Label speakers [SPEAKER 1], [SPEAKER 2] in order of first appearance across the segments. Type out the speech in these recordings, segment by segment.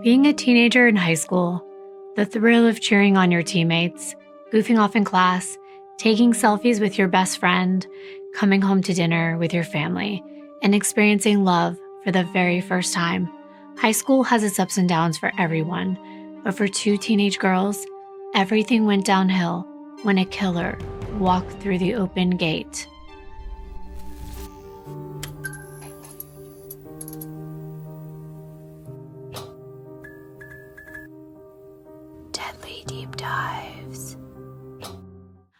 [SPEAKER 1] Being a teenager in high school, the thrill of cheering on your teammates, goofing off in class, taking selfies with your best friend, coming home to dinner with your family, and experiencing love for the very first time. High school has its ups and downs for everyone, but for two teenage girls, everything went downhill when a killer walked through the open gate. Deadly Deep Dives.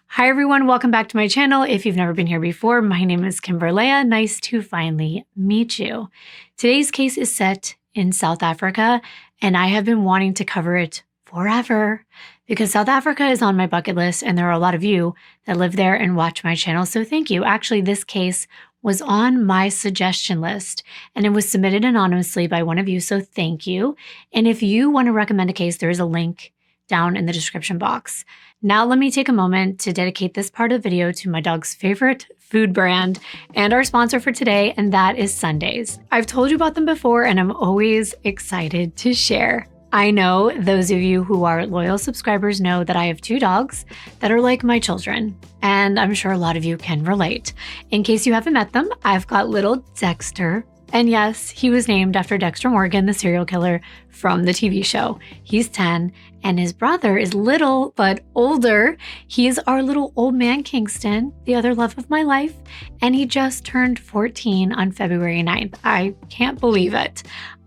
[SPEAKER 1] Hi everyone, welcome back to my channel. If you've never been here before, my name is Kimbyrleigha. Nice to finally meet you. Today's case is set in South Africa, and I have been wanting to cover it forever because South Africa is on my bucket list, and there are a lot of you that live there and watch my channel, so thank you. Actually, this case was on my suggestion list, and it was submitted anonymously by one of you, so thank you. And if you want to recommend a case, there is a link down in the description box. Now let me take a moment to dedicate this part of the video to my dog's favorite food brand and our sponsor for today, and that is Sundays. I've told you about them before, and I'm always excited to share. I know those of you who are loyal subscribers know that I have two dogs that are like my children, and I'm sure a lot of you can relate. In case you haven't met them, I've got little Dexter. And yes, he was named after Dexter Morgan, the serial killer from the TV show. He's 10, and his brother is little but older. He's our little old man Kingston, the other love of my life, and he just turned 14 on February 9th. I can't believe it.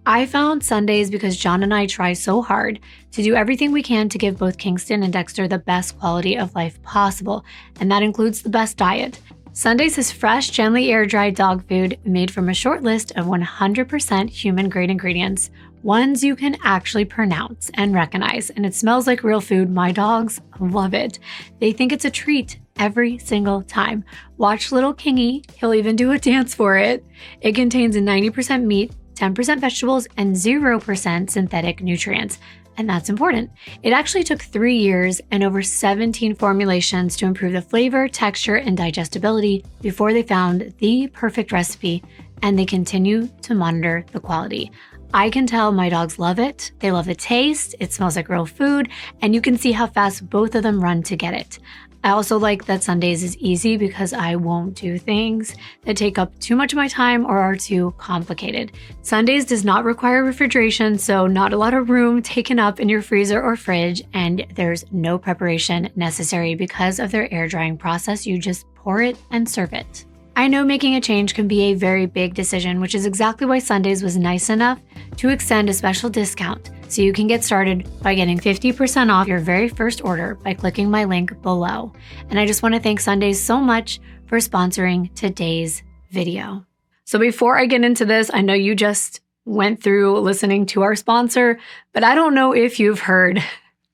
[SPEAKER 1] I found Sundays because John and I try so hard to do everything we can to give both Kingston and Dexter the best quality of life possible, and that includes the best diet. Sundays is fresh, gently air-dried dog food made from a short list of 100% human-grade ingredients, ones you can actually pronounce and recognize, and it smells like real food. My dogs love it. They think it's a treat every single time. Watch little Kingy, he'll even do a dance for it. It contains 90% meat, 10% vegetables, and 0% synthetic nutrients. And that's important. It actually took 3 years and over 17 formulations to improve the flavor, texture, and digestibility before they found the perfect recipe, and they continue to monitor the quality. I can tell my dogs love it. They love the taste. It smells like real food, and you can see how fast both of them run to get it. I also like that Sundays is easy because I won't do things that take up too much of my time or are too complicated. Sundays does not require refrigeration, so not a lot of room taken up in your freezer or fridge, and there's no preparation necessary because of their air drying process. You just pour it and serve it. I know making a change can be a very big decision, which is exactly why Sundays was nice enough to extend a special discount so you can get started by getting 50% off your very first order by clicking my link below. And I just want to thank Sundays so much for sponsoring today's video. So before I get into this, I know you just went through listening to our sponsor, but I don't know if you've heard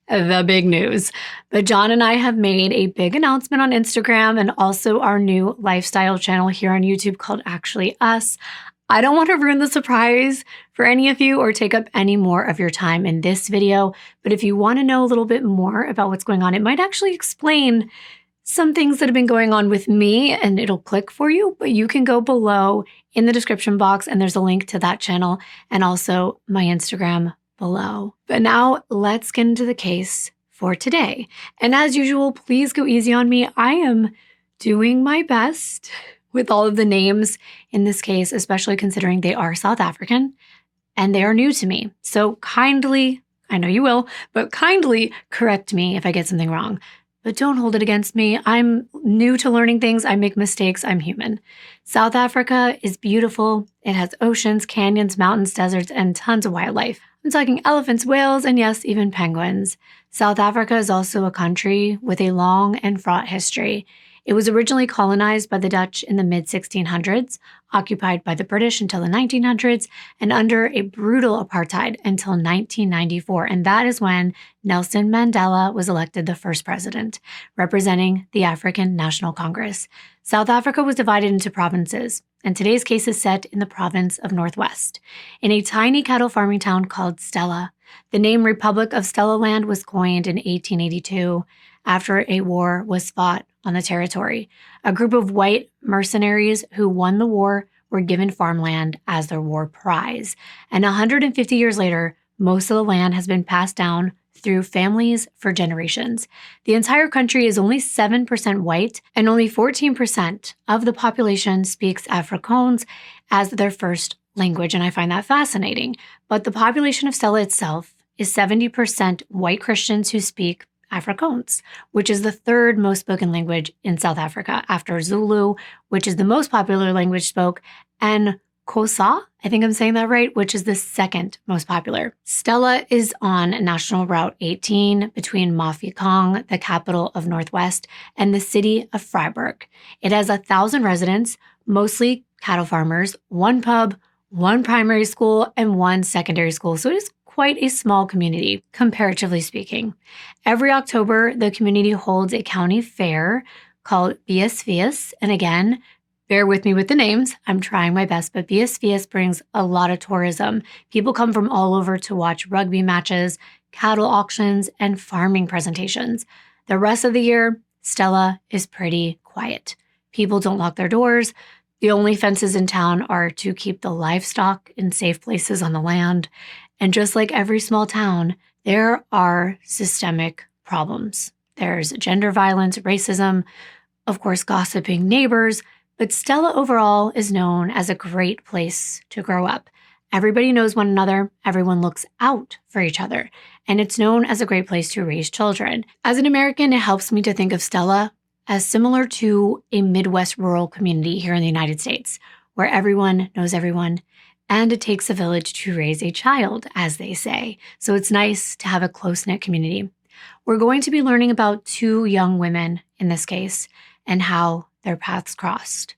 [SPEAKER 1] the big news. But John and I have made a big announcement on Instagram and also our new lifestyle channel here on YouTube called Actually Us. I don't want to ruin the surprise for any of you or take up any more of your time in this video, but if you want to know a little bit more about what's going on, it might actually explain some things that have been going on with me, and it'll click for you, but you can go below in the description box and there's a link to that channel and also my Instagram below. But now let's get into the case for today. And as usual, please go easy on me. I am doing my best with all of the names in this case, especially considering they are South African and they are new to me. So kindly, I know you will, but kindly correct me if I get something wrong. But don't hold it against me. I'm new to learning things. I make mistakes. I'm human. South Africa is beautiful. It has oceans, canyons, mountains, deserts, and tons of wildlife. I'm talking elephants, whales, and yes, even penguins. South Africa is also a country with a long and fraught history. It was originally colonized by the Dutch in the mid-1600s, occupied by the British until the 1900s, and under a brutal apartheid until 1994. And that is when Nelson Mandela was elected the first president, representing the African National Congress. South Africa was divided into provinces, and today's case is set in the province of Northwest, in a tiny cattle farming town called Stella. The name Republic of Stellaland was coined in 1882 after a war was fought on the territory. A group of white mercenaries who won the war were given farmland as their war prize. And 150 years later, Most of the land has been passed down through families for generations. The entire country is only 7% white, and only 14% of the population speaks Afrikaans as their first language, and I find that fascinating. But the population of Stella itself is 70% white Christians who speak Afrikaans, which is the third most spoken language in South Africa after Zulu, which is the most popular language spoke, and Xhosa, I think I'm saying that right, which is the second most popular. Stella is on National Route 18 between Mafikeng, the capital of Northwest, and the city of Vryburg. It has 1,000 residents, mostly cattle farmers, one pub, one primary school, and one secondary school. So it is quite a small community, comparatively speaking. Every October, the community holds a county fair called Biesvies, and again, bear with me with the names. I'm trying my best, but Biesvies brings a lot of tourism. People come from all over to watch rugby matches, cattle auctions, and farming presentations. The rest of the year, Stella is pretty quiet. People don't lock their doors. The only fences in town are to keep the livestock in safe places on the land. And just like every small town, there are systemic problems. There's gender violence, racism, of course, gossiping neighbors, but Stella overall is known as a great place to grow up. Everybody knows one another, everyone looks out for each other, and it's known as a great place to raise children. As an American, it helps me to think of Stella as similar to a Midwest rural community here in the United States, where everyone knows everyone, and it takes a village to raise a child, as they say. So it's nice to have a close-knit community. We're going to be learning about two young women in this case and how their paths crossed.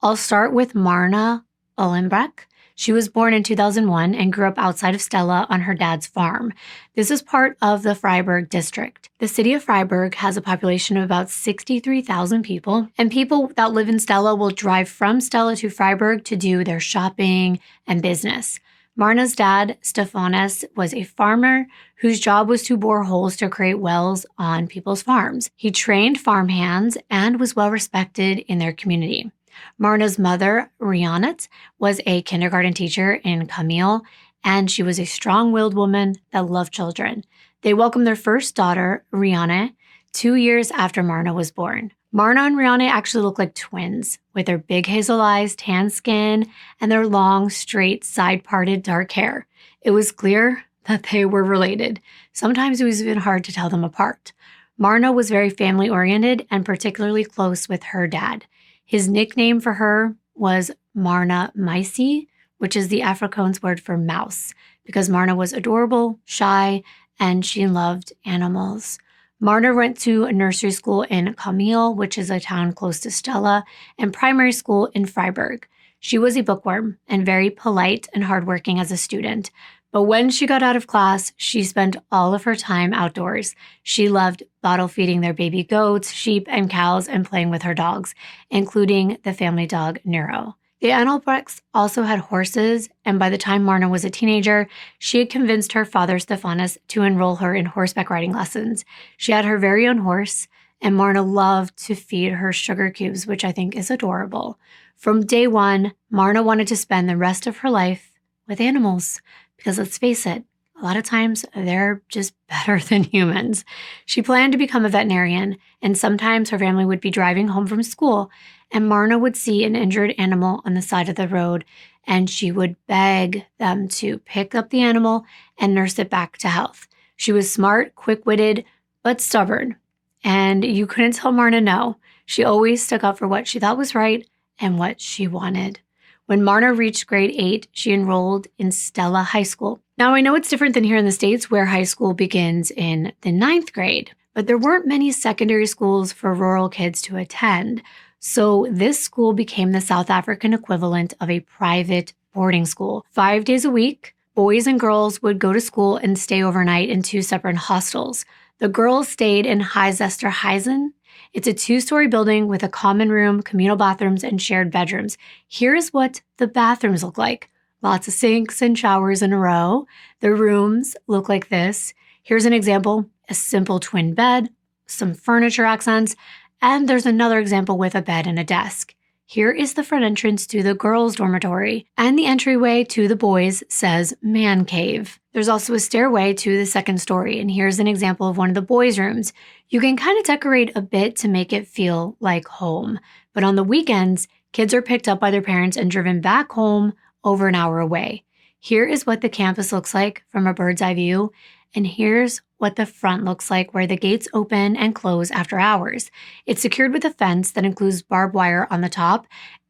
[SPEAKER 1] I'll start with Marna Engelbrecht. She was born in 2001 and grew up outside of Stella on her dad's farm. This is part of the Vryburg district. The city of Vryburg has a population of about 63,000 people, and people that live in Stella will drive from Stella to Vryburg to do their shopping and business. Marna's dad, Stefanes, was a farmer whose job was to bore holes to create wells on people's farms. He trained farmhands and was well respected in their community. Marna's mother, Rianet, was a kindergarten teacher in Camille, and she was a strong-willed woman that loved children. They welcomed their first daughter, Rianne, 2 years after Marna was born. Marna and Rianne actually look like twins, with their big hazel eyes, tan skin, and their long, straight, side-parted dark hair. It was clear that they were related. Sometimes it was even hard to tell them apart. Marna was very family-oriented and particularly close with her dad. His nickname for her was Marna Meisje, which is the Afrikaans word for mouse, because Marna was adorable, shy, and she loved animals. Marna went to a nursery school in Camille, which is a town close to Stella, and primary school in Vryburg. She was a bookworm and very polite and hardworking as a student. But when she got out of class, she spent all of her time outdoors. She loved bottle feeding their baby goats, sheep, and cows, and playing with her dogs, including the family dog, Nero. The Engelbrechts also had horses, and by the time Marna was a teenager, she had convinced her father, Stefanes, to enroll her in horseback riding lessons. She had her very own horse, and Marna loved to feed her sugar cubes, which I think is adorable. From day one, Marna wanted to spend the rest of her life with animals, because let's face it, a lot of times they're just better than humans. She planned to become a veterinarian, and sometimes her family would be driving home from school, and Marna would see an injured animal on the side of the road, and she would beg them to pick up the animal and nurse it back to health. She was smart, quick-witted, but stubborn, and you couldn't tell Marna no. She always stuck up for what she thought was right and what she wanted. When Marna reached grade 8, she enrolled in Stella High School. Now, I know it's different than here in the States where high school begins in the 9th grade, but there weren't many secondary schools for rural kids to attend. So this school became the South African equivalent of a private boarding school. 5 days a week, boys and girls would go to school and stay overnight in 2 separate hostels. The girls stayed in Huizen. It's a 2-story building with a common room, communal bathrooms, and shared bedrooms. Here's what the bathrooms look like. Lots of sinks and showers in a row. The rooms look like this. Here's an example, a simple twin bed, some furniture accents, and there's another example with a bed and a desk. Here is the front entrance to the girls' dormitory, and the entryway to the boys says man cave. There's also a stairway to the second story, and here's an example of one of the boys' rooms. You can kind of decorate a bit to make it feel like home, but on the weekends, kids are picked up by their parents and driven back home over an hour away. Here is what the campus looks like from a bird's eye view, and here's what the front looks like where the gates open and close after hours. It's secured with a fence that includes barbed wire on the top,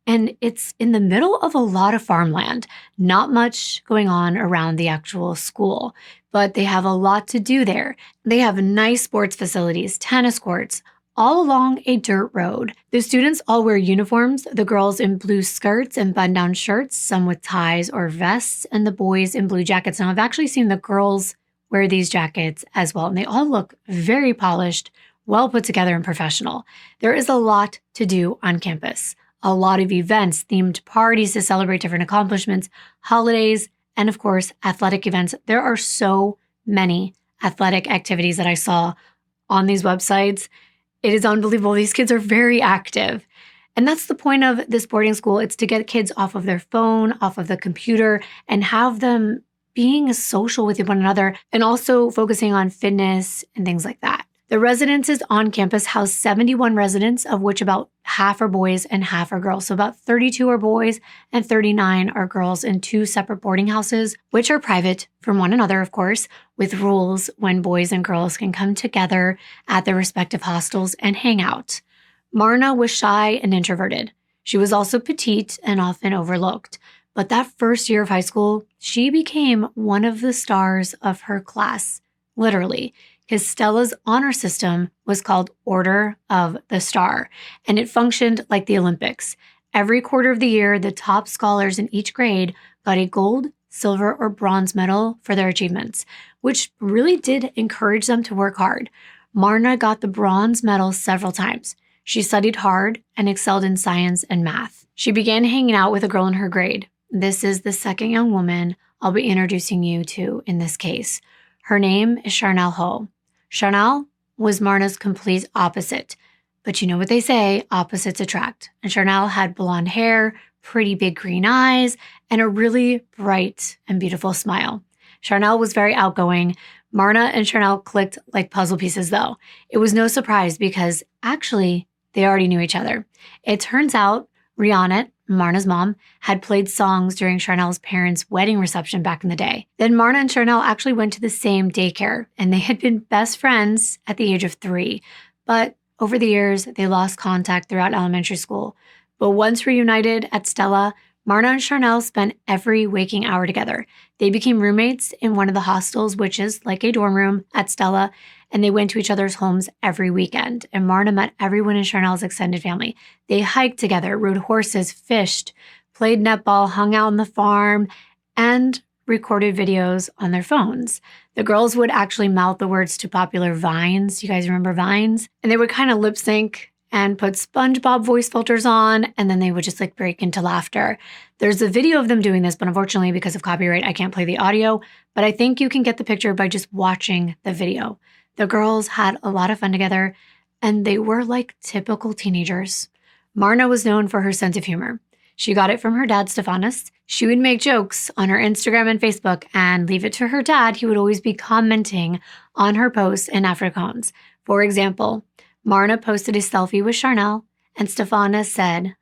[SPEAKER 1] and it's in the middle of a lot of farmland. Not much going on around the actual school, but they have a lot to do there. They have nice sports facilities, tennis courts, all along a dirt road. The students all wear uniforms, the girls in blue skirts and button-down shirts, some with ties or vests, and the boys in blue jackets. Now, I've actually seen the girls wear these jackets as well, and they all look very polished, well put together and professional. There is a lot to do on campus. A lot of events, themed parties to celebrate different accomplishments, holidays, and of course, athletic events. There are so many athletic activities that I saw on these websites. It is unbelievable. These kids are very active. And that's the point of this boarding school. It's to get kids off of their phone, off of the computer, and have them being social with one another, and also focusing on fitness and things like that. The residences on campus house 71 residents, of which about half are boys and half are girls. So about 32 are boys and 39 are girls in 2 separate boarding houses, which are private from one another, of course, with rules when boys and girls can come together at their respective hostels and hang out. Marna was shy and introverted. She was also petite and often overlooked. But that first year of high school, she became one of the stars of her class, literally, because Stella's honor system was called Order of the Star, and it functioned like the Olympics. Every quarter of the year, the top scholars in each grade got a gold, silver, or bronze medal for their achievements, which really did encourage them to work hard. Marna got the bronze medal several times. She studied hard and excelled in science and math. She began hanging out with a girl in her grade. This is the second young woman I'll be introducing you to in this case. Her name is Sharnelle Hough. Sharnelle was Marna's complete opposite. But you know what they say, opposites attract. And Sharnelle had blonde hair, pretty big green eyes, and a really bright and beautiful smile. Sharnelle was very outgoing. Marna and Sharnelle clicked like puzzle pieces though. It was no surprise because actually they already knew each other. It turns out Rihanna, Marna's mom, had played songs during Sharnelle's parents' wedding reception back in the day. Then Marna and Sharnelle actually went to the same daycare, and they had been best friends at the age of 3. But over the years, they lost contact throughout elementary school. But once reunited at Stella, Marna and Sharnelle spent every waking hour together. They became roommates in one of the hostels, which is like a dorm room at Stella, and they went to each other's homes every weekend. And Marna met everyone in Sharnelle's extended family. They hiked together, rode horses, fished, played netball, hung out on the farm, and recorded videos on their phones. The girls would actually mouth the words to popular Vines. You guys remember Vines? And they would kind of lip sync and put SpongeBob voice filters on, and then they would just like break into laughter. There's a video of them doing this, but unfortunately because of copyright, I can't play the audio, but I think you can get the picture by just watching the video. The girls had a lot of fun together, and they were like typical teenagers. Marna was known for her sense of humor. She got it from her dad, Stefanos. She would make jokes on her Instagram and Facebook and leave it to her dad. He would always be commenting on her posts in Afrikaans. For example, Marna posted a selfie with Sharnelle, and Stefanos said,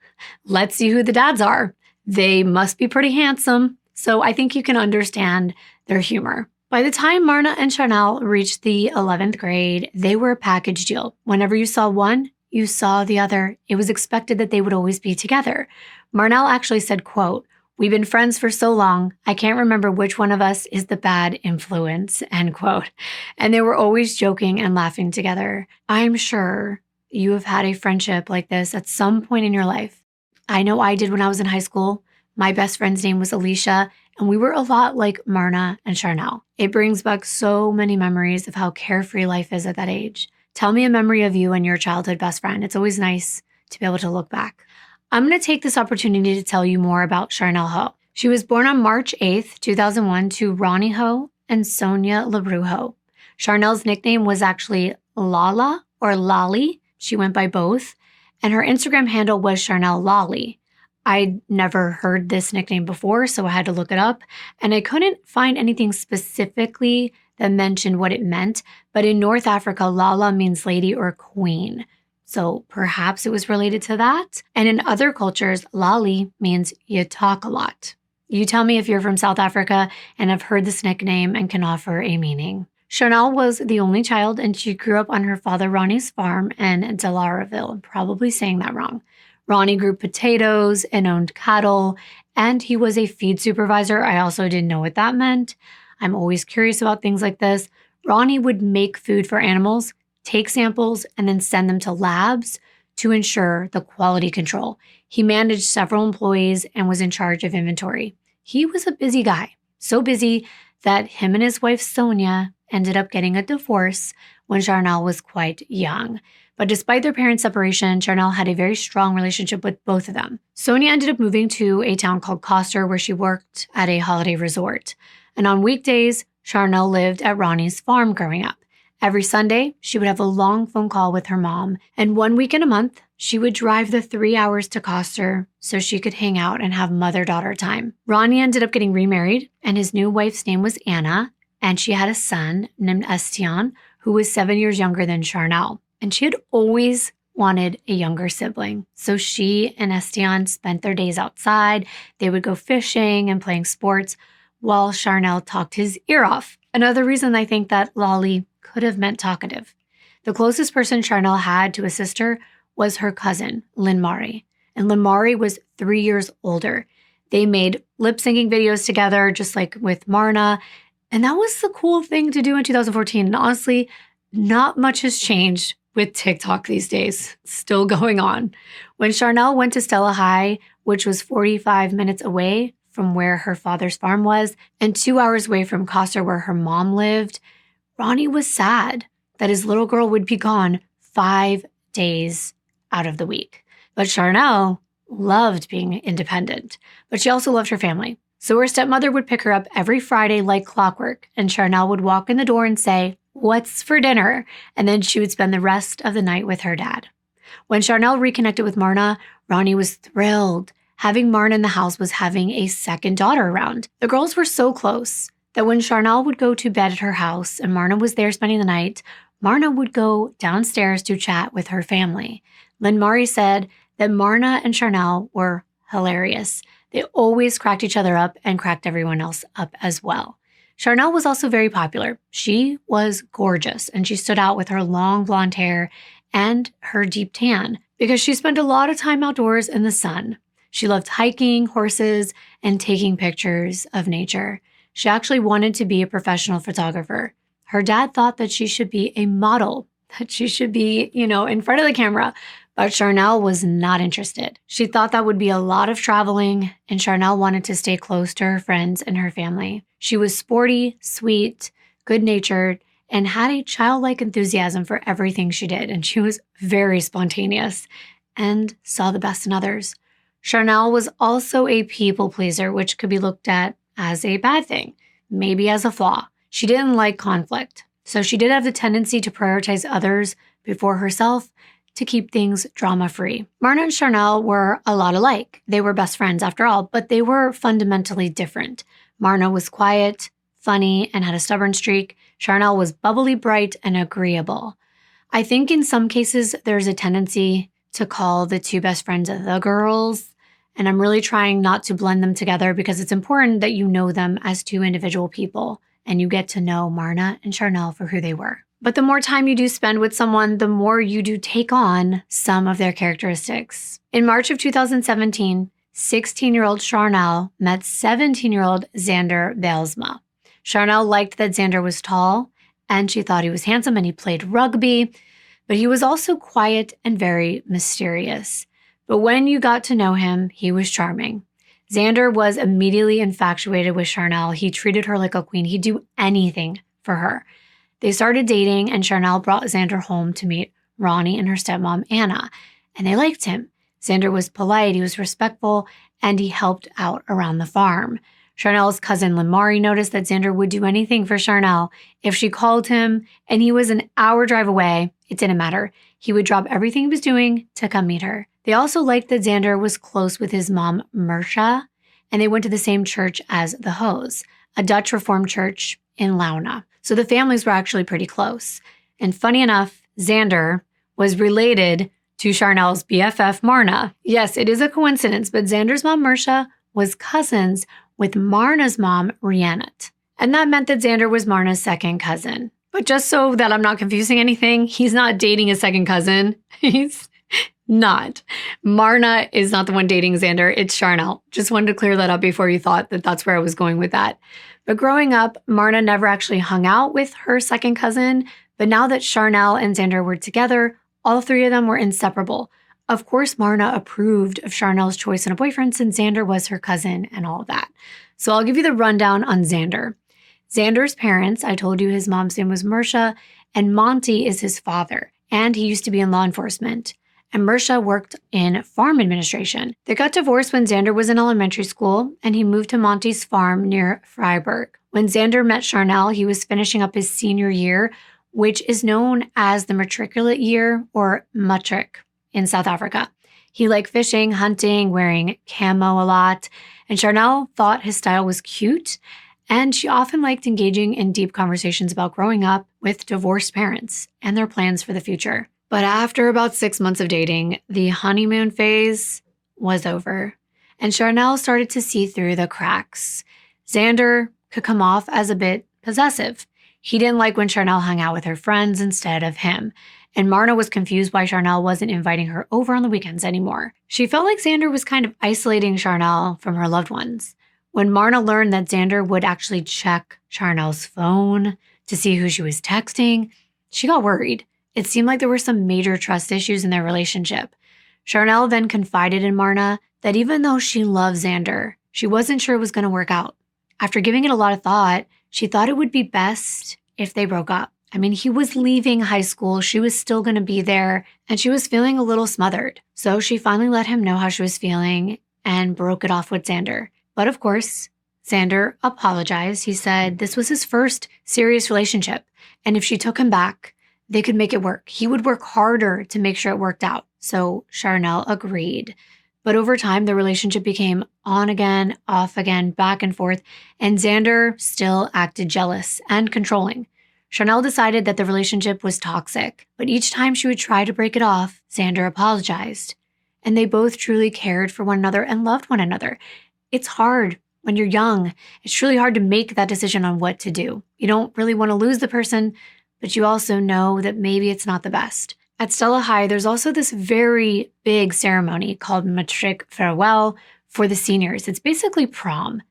[SPEAKER 1] "Let's see who the dads are. They must be pretty handsome." So I think you can understand their humor. By the time Marna and Sharnelle reached the 11th grade, they were a package deal. Whenever you saw one, you saw the other. It was expected that they would always be together. Marnelle actually said, quote, "We've been friends for so long, I can't remember which one of us is the bad influence," end quote. And they were always joking and laughing together. I'm sure you have had a friendship like this at some point in your life. I know I did when I was in high school. My best friend's name was Alicia, and we were a lot like Marna and Sharnelle. It brings back so many memories of how carefree life is at that age. Tell me a memory of you and your childhood best friend. It's always nice to be able to look back. I'm going to take this opportunity to tell you more about Sharnelle Hough. She was born on March 8th, 2001 to Ronnie Hough and Sonia LaBrue Hough. Sharnelle's nickname was actually Lala or Lolly. She went by both. and her Instagram handle was Sharnelle Lolly. I'd never heard this nickname before, so I had to look it up, and I couldn't find anything specifically that mentioned what it meant, but in North Africa, Lala means lady or queen. So perhaps it was related to that. And in other cultures, Lali means you talk a lot. You tell me if you're from South Africa and have heard this nickname and can offer a meaning. Sharnelle was the only child, and she grew up on her father Ronnie's farm in Delaraville. I'm probably saying that wrong. Ronnie grew potatoes and owned cattle, and he was a feed supervisor. I also didn't know what that meant. I'm always curious about things like this. Ronnie would make food for animals, take samples, and then send them to labs to ensure the quality control. He managed several employees and was in charge of inventory. He was a busy guy, so busy that him and his wife Sonia ended up getting a divorce when Sharnelle was quite young. But despite their parents' separation, Sharnelle had a very strong relationship with both of them. Sonia ended up moving to a town called Koster, where she worked at a holiday resort. And on weekdays, Sharnelle lived at Ronnie's farm growing up. Every Sunday, she would have a long phone call with her mom, and 1 weekend a month, she would drive the 3 hours to Koster so she could hang out and have mother-daughter time. Ronnie ended up getting remarried, and his new wife's name was Anna, and she had a son named Estienne, who was 7 years younger than Sharnelle. And she had always wanted a younger sibling. So she and Estienne spent their days outside. They would go fishing and playing sports while Sharnelle talked his ear off. Another reason I think that Lolly could have meant talkative. The closest person Sharnelle had to a sister was her cousin, Lynn Mari. And Lynn Mari was 3 years older. They made lip-syncing videos together, just like with Marna. And that was the cool thing to do in 2014. And honestly, not much has changed with TikTok these days. It's still going on. When Sharnelle went to Stella High, which was 45 minutes away from where her father's farm was, and 2 hours away from Koster where her mom lived, Ronnie was sad that his little girl would be gone 5 days out of the week. But Sharnelle loved being independent, but she also loved her family. So her stepmother would pick her up every Friday like clockwork, and Sharnelle would walk in the door and say, "What's for dinner?" And then she would spend the rest of the night with her dad. When Sharnelle reconnected with Marna, Ronnie was thrilled. Having Marna in the house was having a second daughter around. The girls were so close that when Sharnelle would go to bed at her house and Marna was there spending the night, Marna would go downstairs to chat with her family. Lynn Mari said that Marna and Sharnelle were hilarious. They always cracked each other up and cracked everyone else up as well. Sharnelle was also very popular. She was gorgeous, and she stood out with her long blonde hair and her deep tan because she spent a lot of time outdoors in the sun. She loved hiking, horses, and taking pictures of nature. She actually wanted to be a professional photographer. Her dad thought that she should be a model, that she should be, in front of the camera, but Sharnelle was not interested. She thought that would be a lot of traveling, and Sharnelle wanted to stay close to her friends and her family. She was sporty, sweet, good-natured, and had a childlike enthusiasm for everything she did, and she was very spontaneous and saw the best in others. Sharnelle was also a people pleaser, which could be looked at as a bad thing, maybe as a flaw. She didn't like conflict, so she did have the tendency to prioritize others before herself to keep things drama-free. Marna and Sharnelle were a lot alike. They were best friends after all, but they were fundamentally different. Marna was quiet, funny, and had a stubborn streak. Sharnelle was bubbly, bright, and agreeable. I think in some cases there's a tendency to call the two best friends the girls, and I'm really trying not to blend them together because it's important that you know them as two individual people and you get to know Marna and Sharnelle for who they were. But the more time you do spend with someone, the more you do take on some of their characteristics. In March of 2017, 16-year-old Sharnelle met 17-year-old Xander Bijlsma. Sharnelle liked that Xander was tall, and she thought he was handsome and he played rugby, but he was also quiet and very mysterious. But when you got to know him, he was charming. Xander was immediately infatuated with Sharnelle. He treated her like a queen. He'd do anything for her. They started dating, and Sharnelle brought Xander home to meet Ronnie and her stepmom, Anna, and they liked him. Xander was polite, he was respectful, and he helped out around the farm. Sharnelle's cousin Lynn Mari noticed that Xander would do anything for Sharnelle. If she called him and he was an hour drive away, it didn't matter. he would drop everything he was doing to come meet her. They also liked that Xander was close with his mom, Marcia, and they went to the same church as the Houghs, a Dutch Reformed church in Launa. So the families were actually pretty close. And funny enough, Xander was related to Sharnelle's BFF, Marna. Yes, it is a coincidence, but Xander's mom, Marcia, was cousins with Marna's mom, Rhiannon. And that meant that Xander was Marna's second cousin. But just so that I'm not confusing anything, he's not dating a second cousin. He's not. Marna is not the one dating Xander. It's Sharnelle. Just wanted to clear that up before you thought that that's where I was going with that. But growing up, Marna never actually hung out with her second cousin. But now that Sharnelle and Xander were together, all three of them were inseparable. Of course, Marna approved of Sharnelle's choice in a boyfriend since Xander was her cousin and all of that. So I'll give you the rundown on Xander. Xander's parents, I told you his mom's name was Marcia, and Monty is his father, and he used to be in law enforcement. And Marcia worked in farm administration. They got divorced when Xander was in elementary school, and he moved to Monty's farm near Freiburg. When Xander met Sharnelle, he was finishing up his senior year, which is known as the matriculate year, or matric, in South Africa. He liked fishing, hunting, wearing camo a lot, and Sharnelle thought his style was cute, and she often liked engaging in deep conversations about growing up with divorced parents and their plans for the future. But after about 6 months of dating, the honeymoon phase was over, and Sharnelle started to see through the cracks. Xander could come off as a bit possessive. He didn't like when Sharnelle hung out with her friends instead of him, and Marna was confused why Sharnelle wasn't inviting her over on the weekends anymore. She felt like Xander was kind of isolating Sharnelle from her loved ones. When Marna learned that Xander would actually check Sharnelle's phone to see who she was texting, she got worried. It seemed like there were some major trust issues in their relationship. Sharnelle then confided in Marna that even though she loved Xander, she wasn't sure it was going to work out. After giving it a lot of thought, she thought it would be best if they broke up. I mean, he was leaving high school, she was still going to be there, and she was feeling a little smothered. So she finally let him know how she was feeling and broke it off with Xander. But of course, Xander apologized. He said this was his first serious relationship, and if she took him back, they could make it work. He would work harder to make sure it worked out. So Sharnelle agreed. But over time, the relationship became on again, off again, back and forth, and Xander still acted jealous and controlling. Sharnelle decided that the relationship was toxic, but each time she would try to break it off, Xander apologized. And they both truly cared for one another and loved one another. It's hard when you're young. It's really hard to make that decision on what to do. You don't really want to lose the person, but you also know that maybe it's not the best. At Stella High, there's also this very big ceremony called Matric Farewell for the seniors. It's basically prom.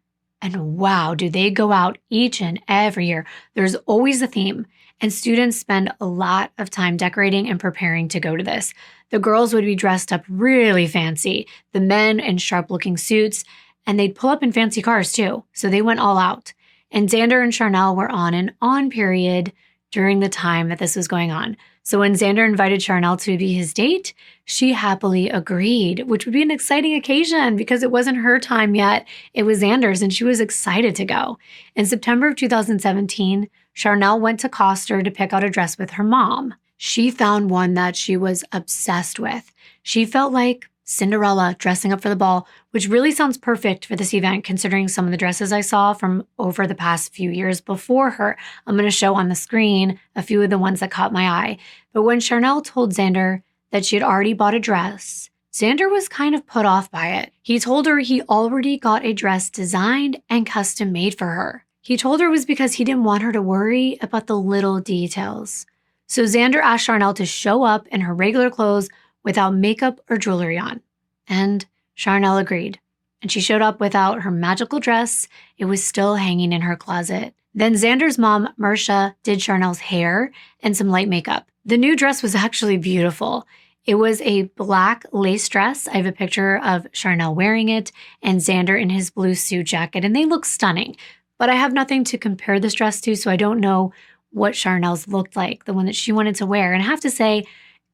[SPEAKER 1] And wow, do they go out each and every year. There's always a theme, and students spend a lot of time decorating and preparing to go to this. The girls would be dressed up really fancy, the men in sharp-looking suits, and they'd pull up in fancy cars too, so they went all out. And Xander and Sharnelle were on an on period during the time that this was going on. So when Xander invited Sharnelle to be his date, she happily agreed, which would be an exciting occasion because it wasn't her time yet. It was Xander's, and she was excited to go. In September of 2017, Sharnelle went to Coster to pick out a dress with her mom. She found one that she was obsessed with. She felt like Cinderella dressing up for the ball, which really sounds perfect for this event considering some of the dresses I saw from over the past few years before her. I'm going to show on the screen a few of the ones that caught my eye. But when Sharnelle told Xander that she had already bought a dress, Xander was kind of put off by it. He told her he already got a dress designed and custom made for her. He told her it was because he didn't want her to worry about the little details. So Xander asked Sharnelle to show up in her regular clothes without makeup or jewelry on. And Sharnelle agreed. And she showed up without her magical dress. It was still hanging in her closet. Then Xander's mom, Marcia, did Sharnelle's hair and some light makeup. The new dress was actually beautiful. It was a black lace dress. I have a picture of Sharnelle wearing it and Xander in his blue suit jacket, and they look stunning. But I have nothing to compare this dress to, so I don't know what Sharnelle's looked like, the one that she wanted to wear. And I have to say,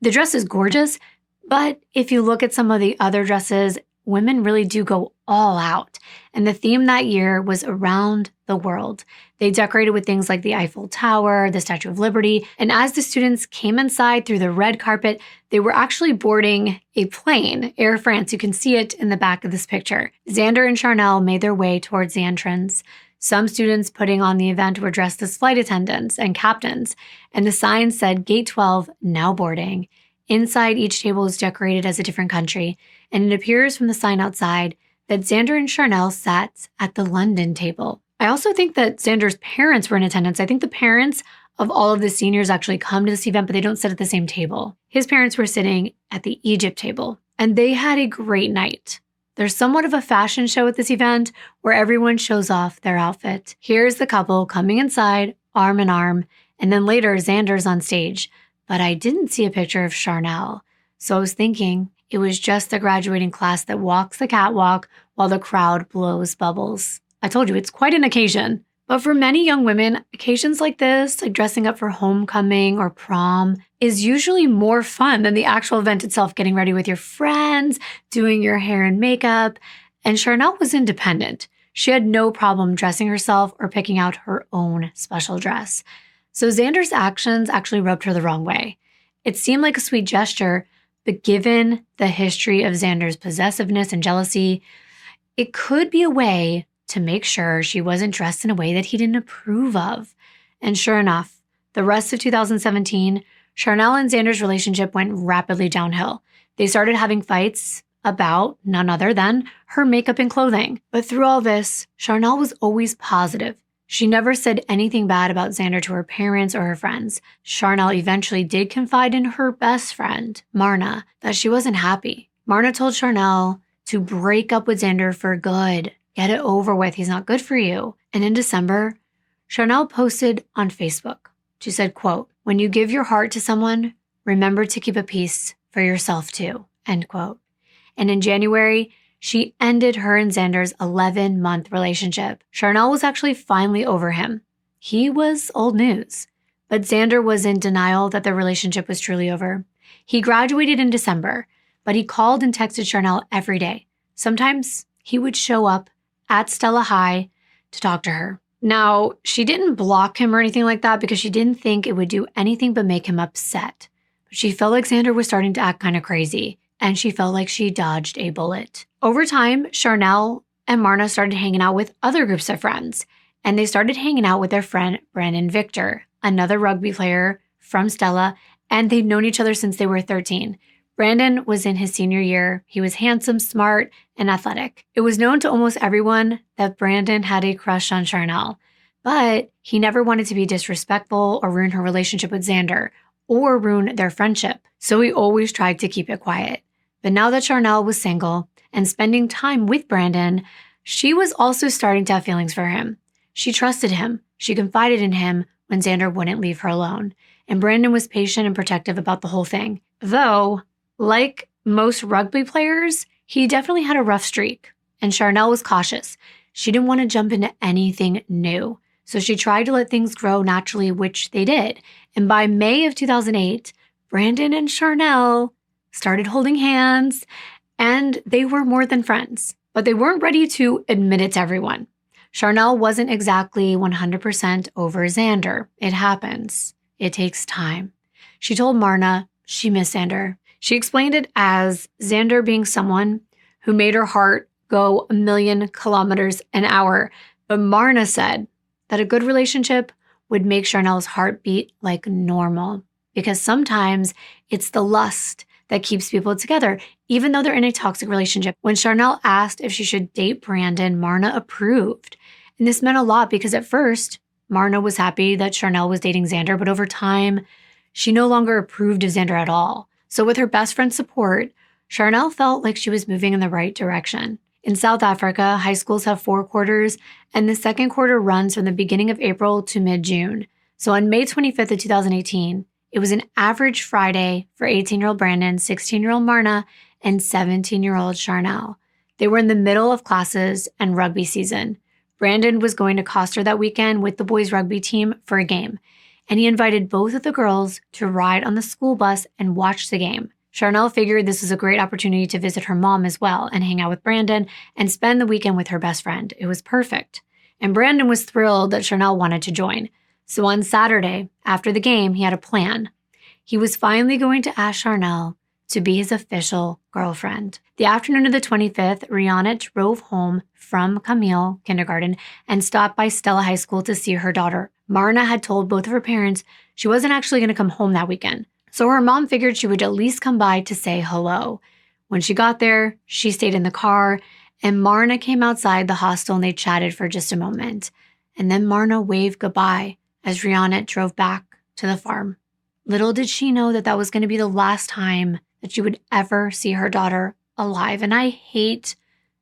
[SPEAKER 1] the dress is gorgeous, but if you look at some of the other dresses, women really do go all out. And the theme that year was around the world. They decorated with things like the Eiffel Tower, the Statue of Liberty, and as the students came inside through the red carpet, they were actually boarding a plane, Air France. You can see it in the back of this picture. Xander and Sharnelle made their way towards the entrance. Some students putting on the event were dressed as flight attendants and captains, and the sign said Gate 12, now boarding. Inside, each table is decorated as a different country, and it appears from the sign outside that Xander and Sharnelle sat at the London table. I also think that Xander's parents were in attendance. I think the parents of all of the seniors actually come to this event, but they don't sit at the same table. His parents were sitting at the Egypt table, and they had a great night. There's somewhat of a fashion show at this event where everyone shows off their outfit. Here's the couple coming inside, arm in arm, and then later Xander's on stage. But I didn't see a picture of Sharnelle, so I was thinking it was just the graduating class that walks the catwalk while the crowd blows bubbles. I told you, it's quite an occasion. But for many young women, occasions like this, like dressing up for homecoming or prom, is usually more fun than the actual event itself, getting ready with your friends, doing your hair and makeup. And Sharnelle was independent. She had no problem dressing herself or picking out her own special dress. So Xander's actions actually rubbed her the wrong way. It seemed like a sweet gesture, but given the history of Xander's possessiveness and jealousy, it could be a way to make sure she wasn't dressed in a way that he didn't approve of. And sure enough, the rest of 2017, Sharnelle and Xander's relationship went rapidly downhill. They started having fights about none other than her makeup and clothing. But through all this, Sharnelle was always positive. She never said anything bad about Xander to her parents or her friends. Sharnelle eventually did confide in her best friend, Marna, that she wasn't happy. Marna told Sharnelle to break up with Xander for good. Get it over with. He's not good for you. And in December, Sharnelle posted on Facebook. She said, quote, "When you give your heart to someone, remember to keep a piece for yourself too," end quote. And in January, she ended her and Xander's 11-month relationship. Sharnelle was actually finally over him. He was old news. But Xander was in denial that the relationship was truly over. He graduated in December, but he called and texted Sharnelle every day. Sometimes he would show up at Stella High to talk to her. Now, she didn't block him or anything like that because she didn't think it would do anything but make him upset. But she felt like Xander was starting to act kind of crazy, and she felt like she dodged a bullet. Over time, Sharnelle and Marna started hanging out with other groups of friends, and they started hanging out with their friend Brandon Victor, another rugby player from Stella, and they'd known each other since they were 13. Brandon was in his senior year. He was handsome, smart, and athletic. It was known to almost everyone that Brandon had a crush on Sharnelle, but he never wanted to be disrespectful or ruin her relationship with Xander or ruin their friendship, so he always tried to keep it quiet. But now that Sharnelle was single and spending time with Brandon, she was also starting to have feelings for him. She trusted him. She confided in him when Xander wouldn't leave her alone, and Brandon was patient and protective about the whole thing. Though, like most rugby players, he definitely had a rough streak, and Sharnelle was cautious. She didn't want to jump into anything new, so she tried to let things grow naturally, which they did. And by May of 2008, Brandon and Sharnelle started holding hands, and they were more than friends. But they weren't ready to admit it to everyone. Sharnelle wasn't exactly 100% over Xander. It happens. It takes time. She told Marna she missed Xander. She explained it as Xander being someone who made her heart go 1,000,000 kilometers an hour. But Marna said that a good relationship would make Sharnelle's heart beat like normal, because sometimes it's the lust that keeps people together, even though they're in a toxic relationship. When Sharnelle asked if she should date Brandon, Marna approved. And this meant a lot because at first, Marna was happy that Sharnelle was dating Xander, but over time, she no longer approved of Xander at all. So with her best friend's support, Sharnelle felt like she was moving in the right direction. In South Africa, high schools have 4 quarters, and the second quarter runs from the beginning of April to mid-June. So on May 25th of 2018, it was an average Friday for 18-year-old Brandon, 16-year-old Marna, and 17-year-old Sharnelle. They were in the middle of classes and rugby season. Brandon was going to Coster that weekend with the boys' rugby team for a game, and he invited both of the girls to ride on the school bus and watch the game. Sharnelle figured this was a great opportunity to visit her mom as well and hang out with Brandon and spend the weekend with her best friend. It was perfect. and Brandon was thrilled that Sharnelle wanted to join. So on Saturday, after the game, he had a plan. He was finally going to ask Sharnelle to be his official girlfriend. The afternoon of the 25th, Rihanna drove home from Camille Kindergarten and stopped by Stella High School to see her daughter. Marna had told both of her parents she wasn't actually going to come home that weekend, so her mom figured she would at least come by to say hello. When she got there, she stayed in the car, and Marna came outside the hostel and they chatted for just a moment. And then Marna waved goodbye as Rihanna drove back to the farm. Little did she know that that was going to be the last time that she would ever see her daughter alive. And I hate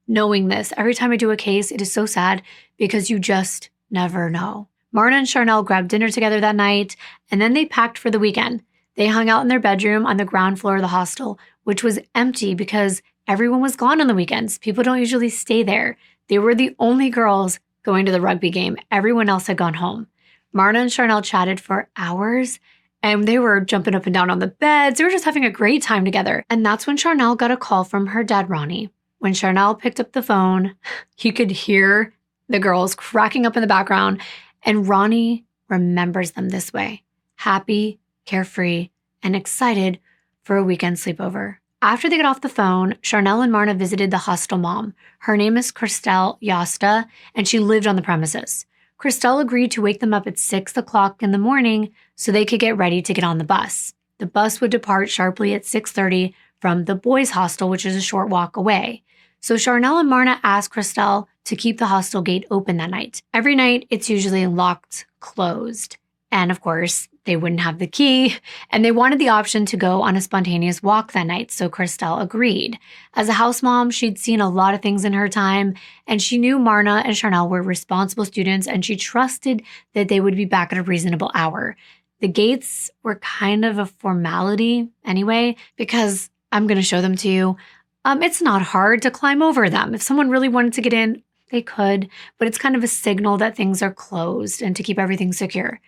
[SPEAKER 1] knowing this. Every time I do a case, it is so sad because you just never know. Marna and Sharnelle grabbed dinner together that night, and then they packed for the weekend. They hung out in their bedroom on the ground floor of the hostel, which was empty because everyone was gone on the weekends. People don't usually stay there. They were the only girls going to the rugby game. Everyone else had gone home. Marna and Sharnelle chatted for hours, and they were jumping up and down on the beds. They were just having a great time together. And that's when Sharnelle got a call from her dad, Ronnie. When Sharnelle picked up the phone, you could hear the girls cracking up in the background. And Ronnie remembers them this way: happy, carefree, and excited for a weekend sleepover. After they got off the phone, Sharnelle and Marna visited the hostel mom. Her name is Christelle Yosta, and she lived on the premises. Christelle agreed to wake them up at 6 o'clock in the morning so they could get ready to get on the bus. The bus would depart sharply at 6:30 from the boys' hostel, which is a short walk away. So Sharnelle and Marna asked Christelle to keep the hostel gate open that night. Every night, it's usually locked closed. And of course, they wouldn't have the key, and they wanted the option to go on a spontaneous walk that night, so Christelle agreed. As a house mom, she'd seen a lot of things in her time, and she knew Marna and Sharnelle were responsible students, and she trusted that they would be back at a reasonable hour. The gates were kind of a formality anyway, because I'm going to show them to you. It's not hard to climb over them. If someone really wanted to get in, they could, but it's kind of a signal that things are closed and to keep everything secure.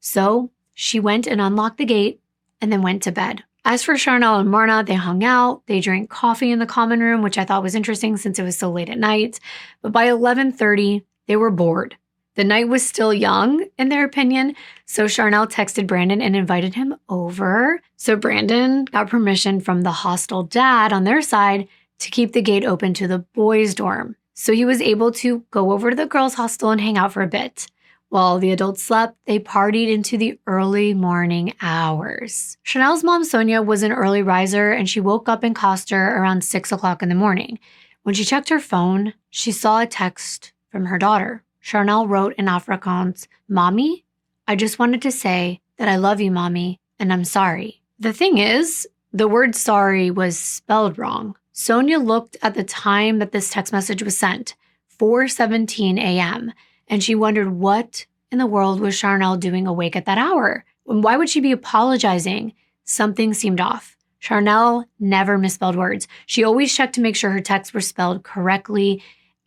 [SPEAKER 1] So she went and unlocked the gate and then went to bed. As for Sharnelle and Marna, they hung out. They drank coffee in the common room, which I thought was interesting since it was so late at night. But by 11:30, they were bored. The night was still young, in their opinion, so Sharnelle texted Brandon and invited him over. So Brandon got permission from the hostel dad on their side to keep the gate open to the boys' dorm. So he was able to go over to the girls' hostel and hang out for a bit. While the adults slept, they partied into the early morning hours. Sharnelle's mom, Sonia, was an early riser, and she woke up in Coster around 6 o'clock in the morning. When she checked her phone, she saw a text from her daughter. Sharnelle wrote in Afrikaans, "Mommy, I just wanted to say that I love you, Mommy, and I'm sorry." The thing is, the word sorry was spelled wrong. Sonia looked at the time that this text message was sent, 4:17 a.m., and she wondered what in the world was Sharnelle doing awake at that hour? And why would she be apologizing? Something seemed off. Sharnelle never misspelled words. She always checked to make sure her texts were spelled correctly,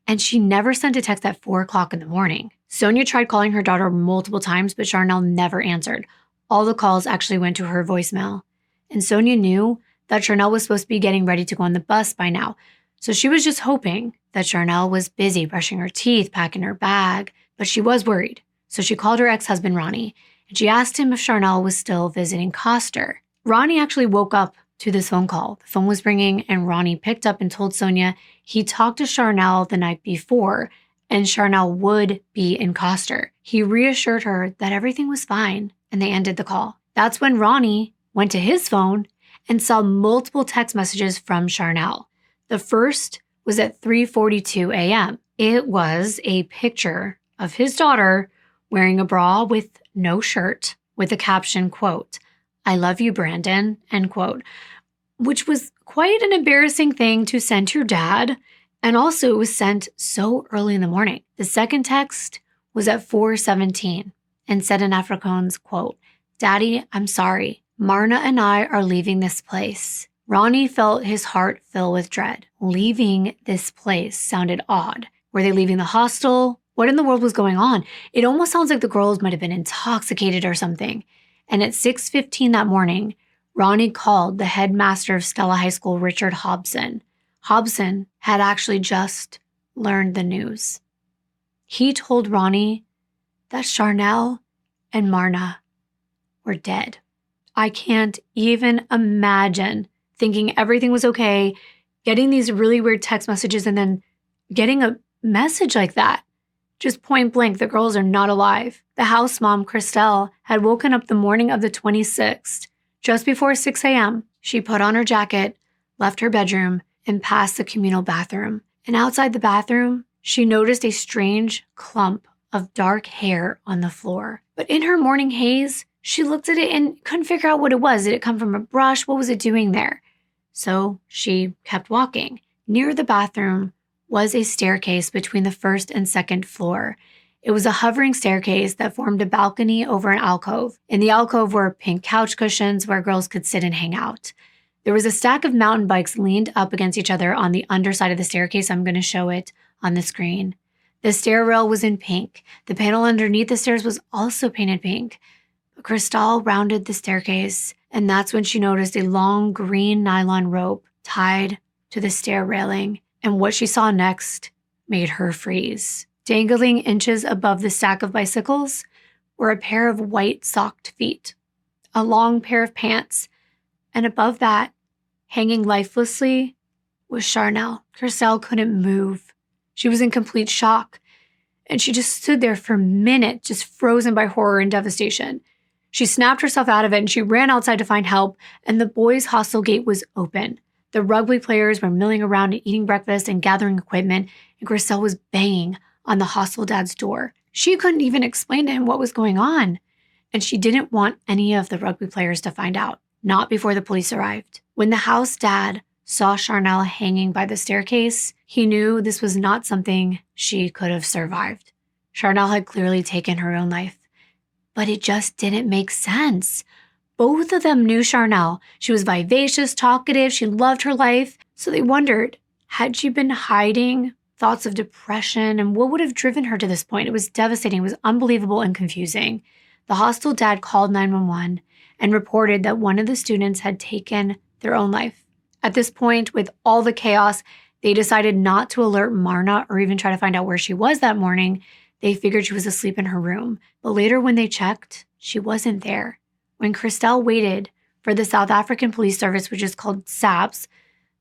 [SPEAKER 1] and she never sent a text at 4 o'clock in the morning. Sonia tried calling her daughter multiple times, but Sharnelle never answered. All the calls actually went to her voicemail. And Sonia knew that Sharnelle was supposed to be getting ready to go on the bus by now. So she was just hoping that Sharnelle was busy brushing her teeth, packing her bag, but she was worried. So she called her ex-husband, Ronnie, and she asked him if Sharnelle was still visiting Coster. Ronnie actually woke up to this phone call. The phone was ringing, and Ronnie picked up and told Sonia he talked to Sharnelle the night before, and Sharnelle would be in Coster. He reassured her that everything was fine, and they ended the call. That's when Ronnie went to his phone and saw multiple text messages from Sharnelle. The first was at 3:42 a.m. It was a picture of his daughter wearing a bra with no shirt with the caption, quote, "I love you, Brandon," end quote, which was quite an embarrassing thing to send to your dad. And also it was sent so early in the morning. The second text was at 4:17 and said in Afrikaans, quote, "Daddy, I'm sorry. Marna and I are leaving this place." Ronnie felt his heart fill with dread. Leaving this place sounded odd. Were they leaving the hostel? What in the world was going on? It almost sounds like the girls might have been intoxicated or something. And at 6:15 that morning, Ronnie called the headmaster of Stella High School, Richard Hobson. Hobson had actually just learned the news. He told Ronnie that Sharnelle and Marna were dead. I can't even imagine thinking everything was okay, getting these really weird text messages, and then getting a message like that. Just point blank, the girls are not alive. The house mom, Christelle, had woken up the morning of the 26th, just before 6 a.m. She put on her jacket, left her bedroom, and passed the communal bathroom. And outside the bathroom, she noticed a strange clump of dark hair on the floor. But in her morning haze, she looked at it and couldn't figure out what it was. Did it come from a brush? What was it doing there? So she kept walking. Near the bathroom was a staircase between the first and second floor. It was a hovering staircase that formed a balcony over an alcove. In the alcove were pink couch cushions where girls could sit and hang out. There was a stack of mountain bikes leaned up against each other on the underside of the staircase. I'm going to show it on the screen. The stair rail was in pink. The panel underneath the stairs was also painted pink. Christelle rounded the staircase, and that's when she noticed a long green nylon rope tied to the stair railing. And what she saw next made her freeze. Dangling inches above the stack of bicycles were a pair of white socked feet, a long pair of pants, and above that, hanging lifelessly, was Sharnelle. Christelle couldn't move. She was in complete shock, and she just stood there for a minute, just frozen by horror and devastation. She snapped herself out of it, and she ran outside to find help, and the boys' hostel gate was open. The rugby players were milling around and eating breakfast and gathering equipment, and Christelle was banging on the hostel dad's door. She couldn't even explain to him what was going on, and she didn't want any of the rugby players to find out, not before the police arrived. When the house dad saw Sharnelle hanging by the staircase, he knew this was not something she could have survived. Sharnelle had clearly taken her own life, but it just didn't make sense. Both of them knew Sharnelle. She was vivacious, talkative, she loved her life. So they wondered, had she been hiding thoughts of depression, and what would have driven her to this point? It was devastating, it was unbelievable and confusing. The hostel dad called 911 and reported that one of the students had taken their own life. At this point, with all the chaos, they decided not to alert Marna or even try to find out where she was that morning. They figured she was asleep in her room. But later when they checked, she wasn't there. When Christelle waited for the South African Police Service, which is called SAPS,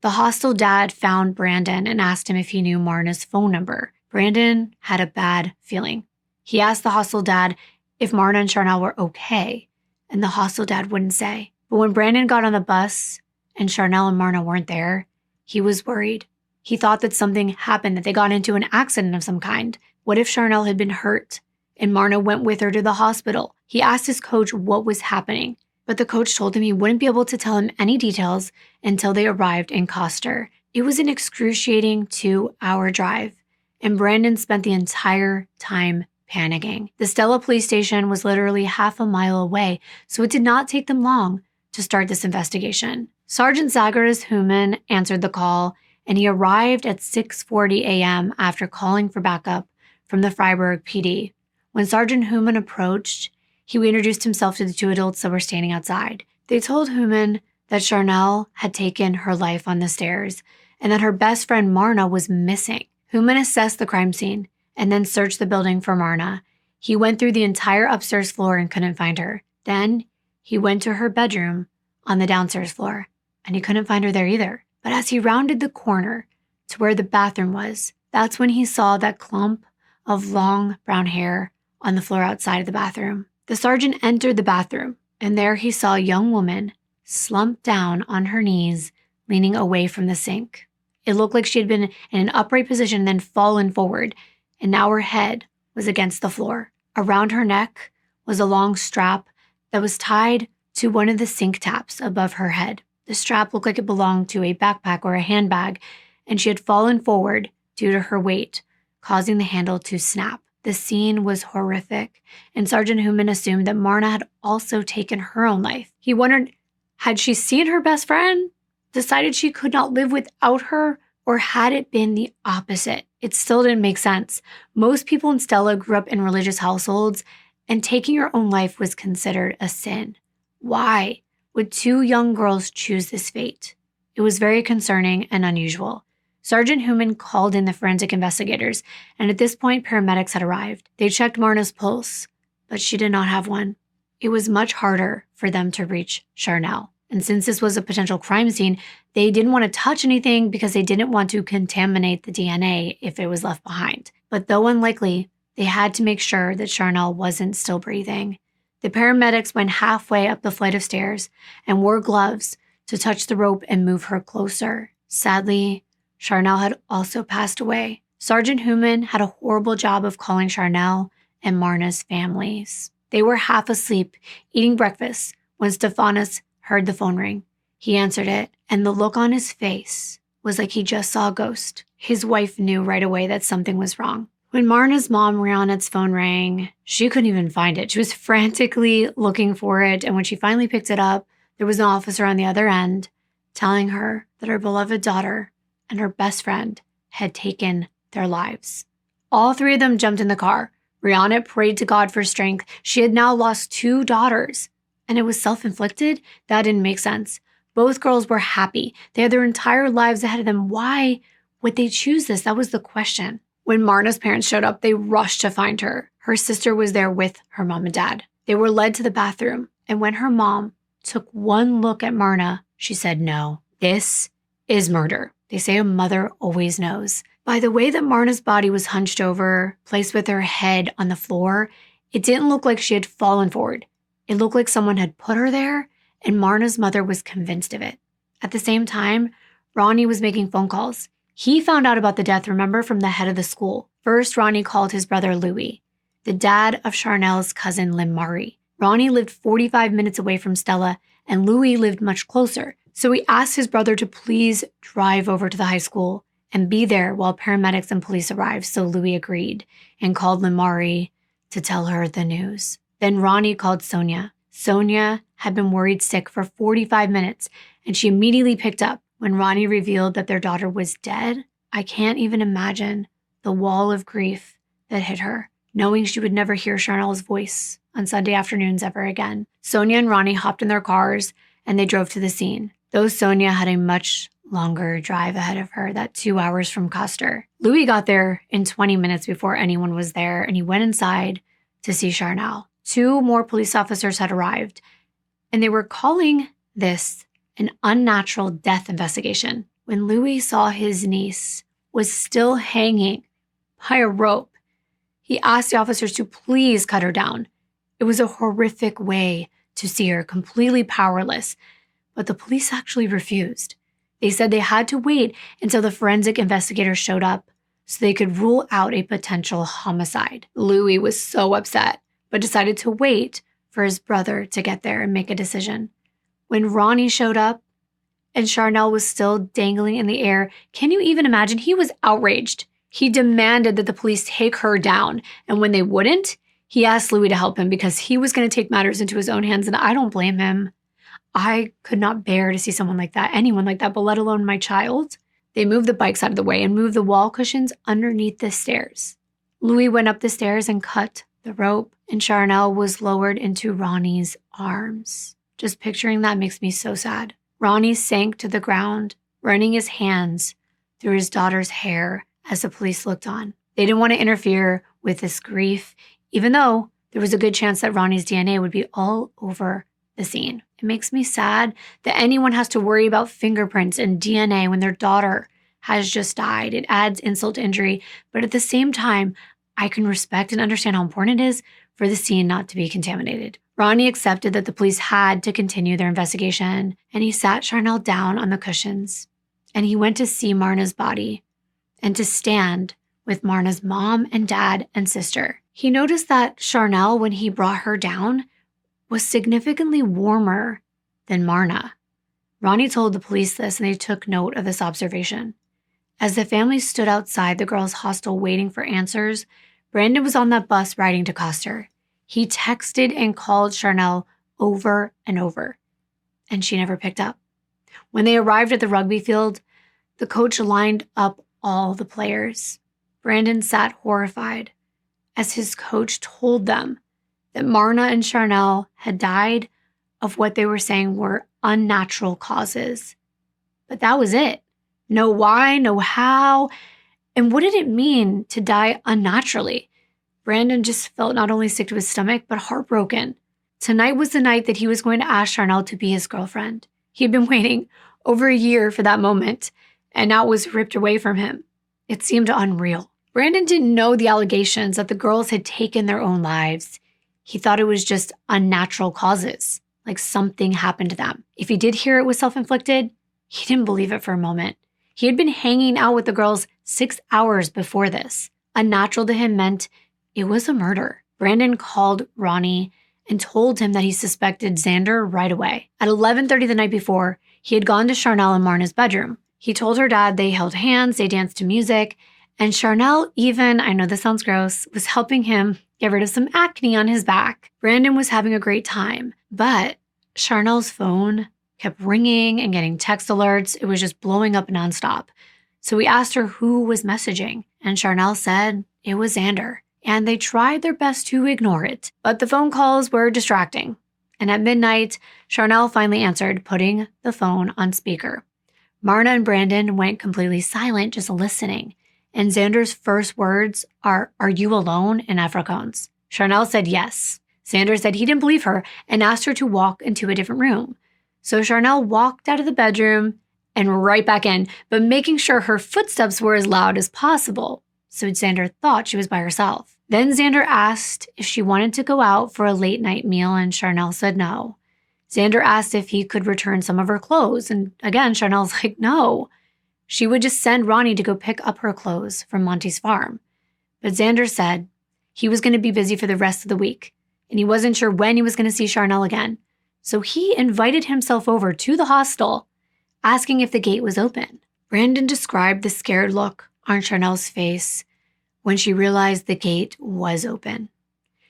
[SPEAKER 1] the hostel dad found Brandon and asked him if he knew Marna's phone number. Brandon had a bad feeling. He asked the hostel dad if Marna and Sharnelle were okay, and the hostel dad wouldn't say. But when Brandon got on the bus and Sharnelle and Marna weren't there, he was worried. He thought that something happened, that they got into an accident of some kind. What if Sharnelle had been hurt and Marna went with her to the hospital? He asked his coach what was happening, but the coach told him he wouldn't be able to tell him any details until they arrived in Koster. It was an excruciating 2-hour drive, and Brandon spent the entire time panicking. The Stella police station was literally half a mile away, so it did not take them long to start this investigation. Sergeant Zacharias Human answered the call, and he arrived at 6:40 a.m. after calling for backup from the Freiburg PD. When Sergeant Human approached, he introduced himself to the two adults that were standing outside. They told Human that Sharnelle had taken her life on the stairs and that her best friend Marna was missing. Human assessed the crime scene and then searched the building for Marna. He went through the entire upstairs floor and couldn't find her. Then he went to her bedroom on the downstairs floor, and he couldn't find her there either. But as he rounded the corner to where the bathroom was, that's when he saw that clump of long brown hair on the floor outside of the bathroom. The sergeant entered the bathroom, and there he saw a young woman slumped down on her knees, leaning away from the sink. It looked like she had been in an upright position and then fallen forward, and now her head was against the floor. Around her neck was a long strap that was tied to one of the sink taps above her head. The strap looked like it belonged to a backpack or a handbag, and she had fallen forward due to her weight, causing the handle to snap. The scene was horrific, and Sergeant Human assumed that Marna had also taken her own life. He wondered, had she seen her best friend, decided she could not live without her, or had it been the opposite? It still didn't make sense. Most people in Stella grew up in religious households, and taking your own life was considered a sin. Why would two young girls choose this fate? It was very concerning and unusual. Sergeant Human called in the forensic investigators, and at this point, paramedics had arrived. They checked Marna's pulse, but she did not have one. It was much harder for them to reach Sharnelle. And since this was a potential crime scene, they didn't want to touch anything because they didn't want to contaminate the DNA if it was left behind. But though unlikely, they had to make sure that Sharnelle wasn't still breathing. The paramedics went halfway up the flight of stairs and wore gloves to touch the rope and move her closer. Sadly, Sharnelle had also passed away. Sergeant Human had a horrible job of calling Sharnelle and Marna's families. They were half asleep, eating breakfast, when Stefanos heard the phone ring. He answered it, and the look on his face was like he just saw a ghost. His wife knew right away that something was wrong. When Marna's mom, Rihanna's phone rang, she couldn't even find it. She was frantically looking for it, and when she finally picked it up, there was an officer on the other end telling her that her beloved daughter and her best friend had taken their lives. All three of them jumped in the car. Rihanna prayed to God for strength. She had now lost 2 daughters, and it was self-inflicted? That didn't make sense. Both girls were happy. They had their entire lives ahead of them. Why would they choose this? That was the question. When Marna's parents showed up, they rushed to find her. Her sister was there with her mom and dad. They were led to the bathroom, and when her mom took one look at Marna, she said, "No, this is murder." They say a mother always knows. By the way that Marna's body was hunched over, placed with her head on the floor, it didn't look like she had fallen forward. It looked like someone had put her there, and Marna's mother was convinced of it. At the same time, Ronnie was making phone calls. He found out about the death, remember, from the head of the school. First, Ronnie called his brother Louis, the dad of Sharnelle's cousin Limari. Ronnie lived 45 minutes away from Stella, and Louis lived much closer. So he asked his brother to please drive over to the high school and be there while paramedics and police arrived. So Louis agreed and called Limari to tell her the news. Then Ronnie called Sonia. Sonia had been worried sick for 45 minutes, and she immediately picked up. When Ronnie revealed that their daughter was dead, I can't even imagine the wall of grief that hit her, knowing she would never hear Sharnelle's voice on Sunday afternoons ever again. Sonia and Ronnie hopped in their cars, and they drove to the scene. Though Sonia had a much longer drive ahead of her, that 2 hours from Custer. Louis got there in 20 minutes before anyone was there, and he went inside to see Sharnelle. 2 more police officers had arrived, and they were calling this an unnatural death investigation. When Louis saw his niece was still hanging by a rope, he asked the officers to please cut her down. It was a horrific way to see her, completely powerless. But the police actually refused. They said they had to wait until the forensic investigators showed up so they could rule out a potential homicide. Louis was so upset, but decided to wait for his brother to get there and make a decision. When Ronnie showed up and Sharnelle was still dangling in the air, can you even imagine? He was outraged. He demanded that the police take her down. And when they wouldn't, he asked Louis to help him because he was going to take matters into his own hands. And I don't blame him. I could not bear to see someone like that, anyone like that, but let alone my child. They moved the bikes out of the way and moved the wall cushions underneath the stairs. Louis went up the stairs and cut the rope, and Sharnelle was lowered into Ronnie's arms. Just picturing that makes me so sad. Ronnie sank to the ground, running his hands through his daughter's hair as the police looked on. They didn't want to interfere with this grief, even though there was a good chance that Ronnie's DNA would be all over the scene. It makes me sad that anyone has to worry about fingerprints and DNA when their daughter has just died. It adds insult to injury, but at the same time, I can respect and understand how important it is for the scene not to be contaminated. Ronnie accepted that the police had to continue their investigation, and he sat Sharnelle down on the cushions, and he went to see Marna's body and to stand with Marna's mom and dad and sister. He noticed that Sharnelle, when he brought her down, was significantly warmer than Marna. Ronnie told the police this, and they took note of this observation. As the family stood outside the girls' hostel waiting for answers, Brandon was on that bus riding to Custer. He texted and called Sharnelle over and over, and she never picked up. When they arrived at the rugby field, the coach lined up all the players. Brandon sat horrified as his coach told them that Marna and Sharnelle had died of what they were saying were unnatural causes. But that was it. No why, no how, and what did it mean to die unnaturally? Brandon just felt not only sick to his stomach, but heartbroken. Tonight was the night that he was going to ask Sharnelle to be his girlfriend. He had been waiting over a year for that moment, and now it was ripped away from him. It seemed unreal. Brandon didn't know the allegations that the girls had taken their own lives. He thought it was just unnatural causes, like something happened to them. If he did hear it was self-inflicted, he didn't believe it for a moment. He had been hanging out with the girls 6 hours before this. Unnatural to him meant it was a murder. Brandon called Ronnie and told him that he suspected Xander right away. At 11:30 the night before, he had gone to Sharnelle and Marna's bedroom. He told her dad they held hands, they danced to music, and Sharnelle even, I know this sounds gross, was helping him get rid of some acne on his back. Brandon was having a great time, but Sharnelle's phone kept ringing and getting text alerts. It was just blowing up nonstop. So we asked her who was messaging, and Sharnelle said it was Xander, and they tried their best to ignore it, but the phone calls were distracting. And at midnight, Sharnelle finally answered, putting the phone on speaker. Marna and Brandon went completely silent, just listening. And Xander's first words are you alone, in Afrikaans. Sharnelle said yes. Xander said he didn't believe her and asked her to walk into a different room. So Sharnelle walked out of the bedroom and right back in, but making sure her footsteps were as loud as possible. So Xander thought she was by herself. Then Xander asked if she wanted to go out for a late night meal, and Sharnelle said no. Xander asked if he could return some of her clothes, and again, Sharnelle's like, no. She would just send Ronnie to go pick up her clothes from Monty's farm. But Xander said he was going to be busy for the rest of the week, and he wasn't sure when he was going to see Sharnelle again. So he invited himself over to the hostel, asking if the gate was open. Brandon described the scared look on Sharnelle's face when she realized the gate was open.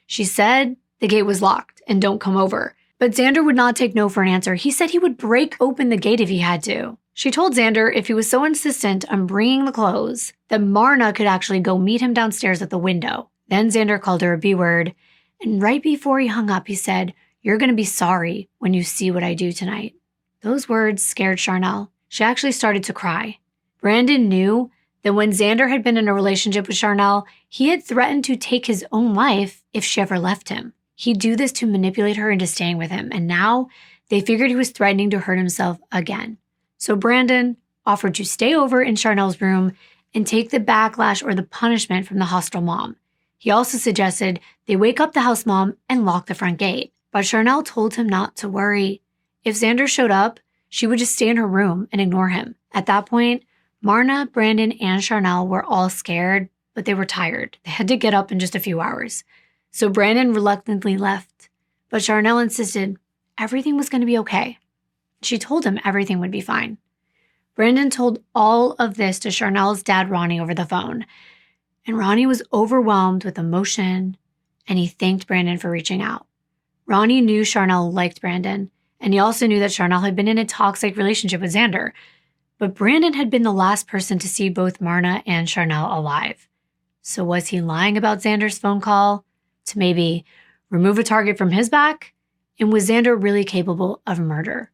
[SPEAKER 1] She said the gate was locked and don't come over. But Xander would not take no for an answer. He said he would break open the gate if he had to. She told Xander if he was so insistent on bringing the clothes, that Marna could actually go meet him downstairs at the window. Then Xander called her a B-word, and right before he hung up, he said, "You're going to be sorry when you see what I do tonight." Those words scared Sharnelle. She actually started to cry. Brandon knew that when Xander had been in a relationship with Sharnelle, he had threatened to take his own life if she ever left him. He'd do this to manipulate her into staying with him, and now they figured he was threatening to hurt himself again. So Brandon offered to stay over in Sharnelle's room and take the backlash or the punishment from the hostile mom. He also suggested they wake up the house mom and lock the front gate. But Sharnelle told him not to worry. If Xander showed up, she would just stay in her room and ignore him. At that point, Marna, Brandon, and Sharnelle were all scared, but they were tired. They had to get up in just a few hours. So Brandon reluctantly left, but Sharnelle insisted everything was going to be okay. She told him everything would be fine. Brandon told all of this to Sharnelle's dad, Ronnie, over the phone. And Ronnie was overwhelmed with emotion, and he thanked Brandon for reaching out. Ronnie knew Sharnelle liked Brandon, and he also knew that Sharnelle had been in a toxic relationship with Xander. But Brandon had been the last person to see both Marna and Sharnelle alive. So was he lying about Xander's phone call to maybe remove a target from his back? And was Xander really capable of murder?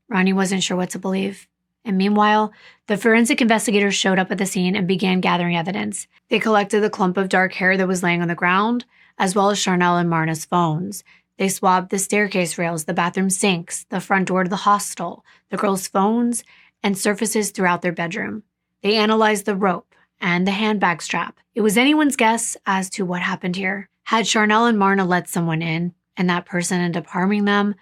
[SPEAKER 1] Ronnie wasn't sure what to believe. And meanwhile, the forensic investigators showed up at the scene and began gathering evidence. They collected the clump of dark hair that was laying on the ground, as well as Sharnelle and Marna's phones. They swabbed the staircase rails, the bathroom sinks, the front door to the hostel, the girls' phones, and surfaces throughout their bedroom. They analyzed the rope and the handbag strap. It was anyone's guess as to what happened here. Had Sharnelle and Marna let someone in, and that person ended up harming them,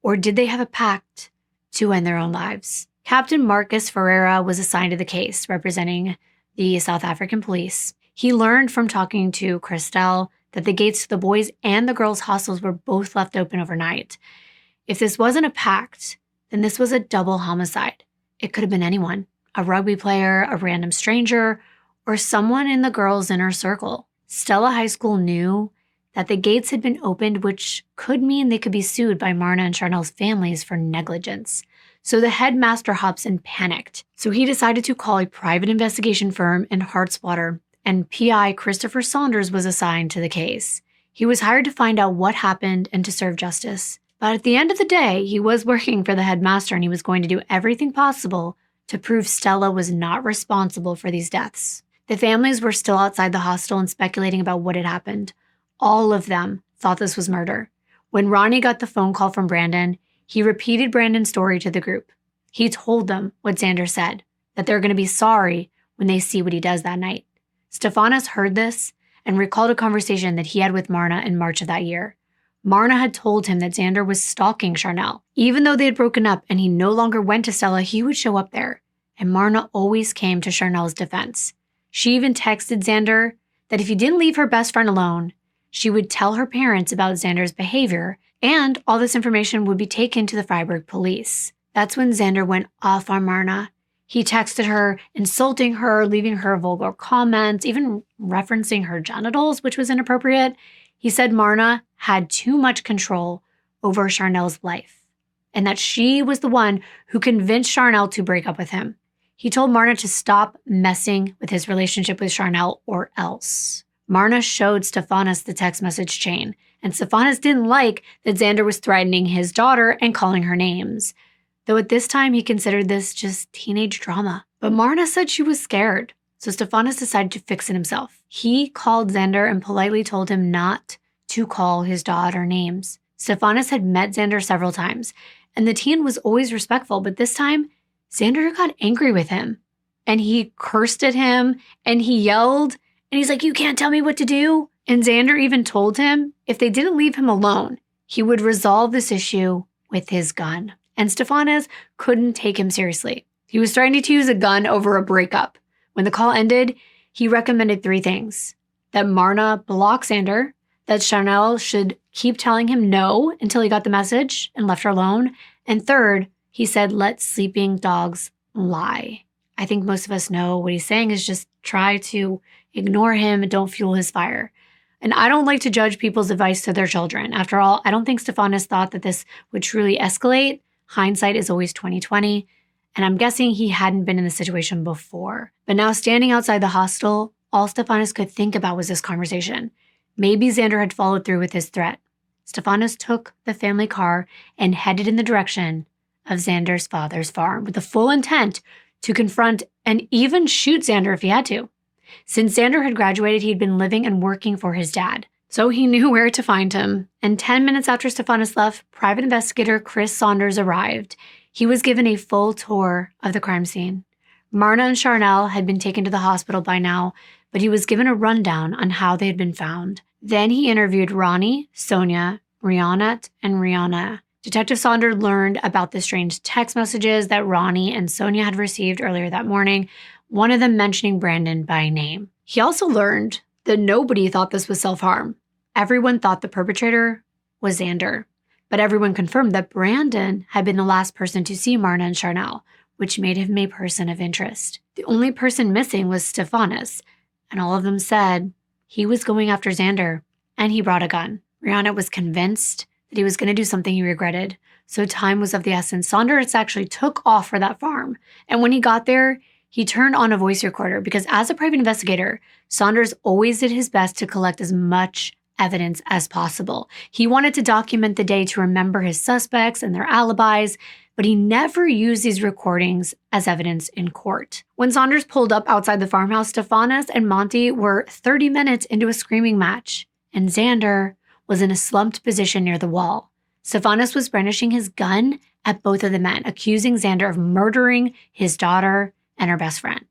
[SPEAKER 1] or did they have a pact to end their own lives? Captain Marcus Ferreira was assigned to the case, representing the South African police. He learned from talking to Christelle that the gates to the boys' and the girls' hostels were both left open overnight. If this wasn't a pact, then this was a double homicide. It could have been anyone, a rugby player, a random stranger, or someone in the girls' inner circle. Stella High School knew that the gates had been opened, which could mean they could be sued by Marna and Sharnelle's families for negligence. So the headmaster Hobson panicked. So he decided to call a private investigation firm in Hartswater, and PI Christopher Saunders was assigned to the case. He was hired to find out what happened and to serve justice. But at the end of the day, he was working for the headmaster, and he was going to do everything possible to prove Stella was not responsible for these deaths. The families were still outside the hostel and speculating about what had happened. All of them thought this was murder. When Ronnie got the phone call from Brandon, he repeated Brandon's story to the group. He told them what Xander said, that they're going to be sorry when they see what he does that night. Stefanos heard this and recalled a conversation that he had with Marna in March of that year. Marna had told him that Xander was stalking Sharnelle. Even though they had broken up and he no longer went to Stella, he would show up there. And Marna always came to Sharnelle's defense. She even texted Xander that if he didn't leave her best friend alone, she would tell her parents about Xander's behavior, and all this information would be taken to the Freiburg police. That's when Xander went off on Marna. He texted her, insulting her, leaving her vulgar comments, even referencing her genitals, which was inappropriate. He said Marna had too much control over Sharnelle's life, and that she was the one who convinced Sharnelle to break up with him. He told Marna to stop messing with his relationship with Sharnelle or else. Marna showed Stefanos the text message chain, and Stefanos didn't like that Xander was threatening his daughter and calling her names, though at this time he considered this just teenage drama. But Marna said she was scared, so Stefanos decided to fix it himself. He called Xander and politely told him not to call his daughter names. Stefanos had met Xander several times, and the teen was always respectful, but this time, Xander got angry with him, and he cursed at him, and he yelled, and he's like, "You can't tell me what to do." And Xander even told him if they didn't leave him alone, he would resolve this issue with his gun. And Stefanos couldn't take him seriously. He was trying to use a gun over a breakup. When the call ended, he recommended 3 things: that Marna block Xander, that Sharnelle should keep telling him no until he got the message and left her alone, and third, he said, let sleeping dogs lie. I think most of us know what he's saying is just try to ignore him and don't fuel his fire. And I don't like to judge people's advice to their children. After all, I don't think Stefanos thought that this would truly escalate. Hindsight is always 20/20. And I'm guessing he hadn't been in the situation before. But now standing outside the hostel, all Stefanos could think about was this conversation. Maybe Xander had followed through with his threat. Stefanos took the family car and headed in the direction of Xander's father's farm with the full intent to confront and even shoot Xander if he had to. Since Xander had graduated, he'd been living and working for his dad, so he knew where to find him. And 10 minutes after Stefanos left, private investigator Chris Saunders arrived. He was given a full tour of the crime scene. Marna and Sharnelle had been taken to the hospital by now, but he was given a rundown on how they had been found. Then he interviewed Ronnie, Sonia, Rionette, and Rihanna. Detective Saunders learned about the strange text messages that Ronnie and Sonia had received earlier that morning, one of them mentioning Brandon by name. He also learned that nobody thought this was self-harm. Everyone thought the perpetrator was Xander, but everyone confirmed that Brandon had been the last person to see Marna and Sharnelle, which made him a person of interest. The only person missing was Stefanos, and all of them said he was going after Xander, and he brought a gun. Rihanna was convinced that he was going to do something he regretted, so time was of the essence. Saunders actually took off for that farm, and when he got there, he turned on a voice recorder because as a private investigator, Saunders always did his best to collect as much evidence as possible. He wanted to document the day to remember his suspects and their alibis, but he never used these recordings as evidence in court. When Saunders pulled up outside the farmhouse, Stefanos and Monty were 30 minutes into a screaming match, and Xander was in a slumped position near the wall. Stefanos was brandishing his gun at both of the men, accusing Xander of murdering his daughter and her best friend.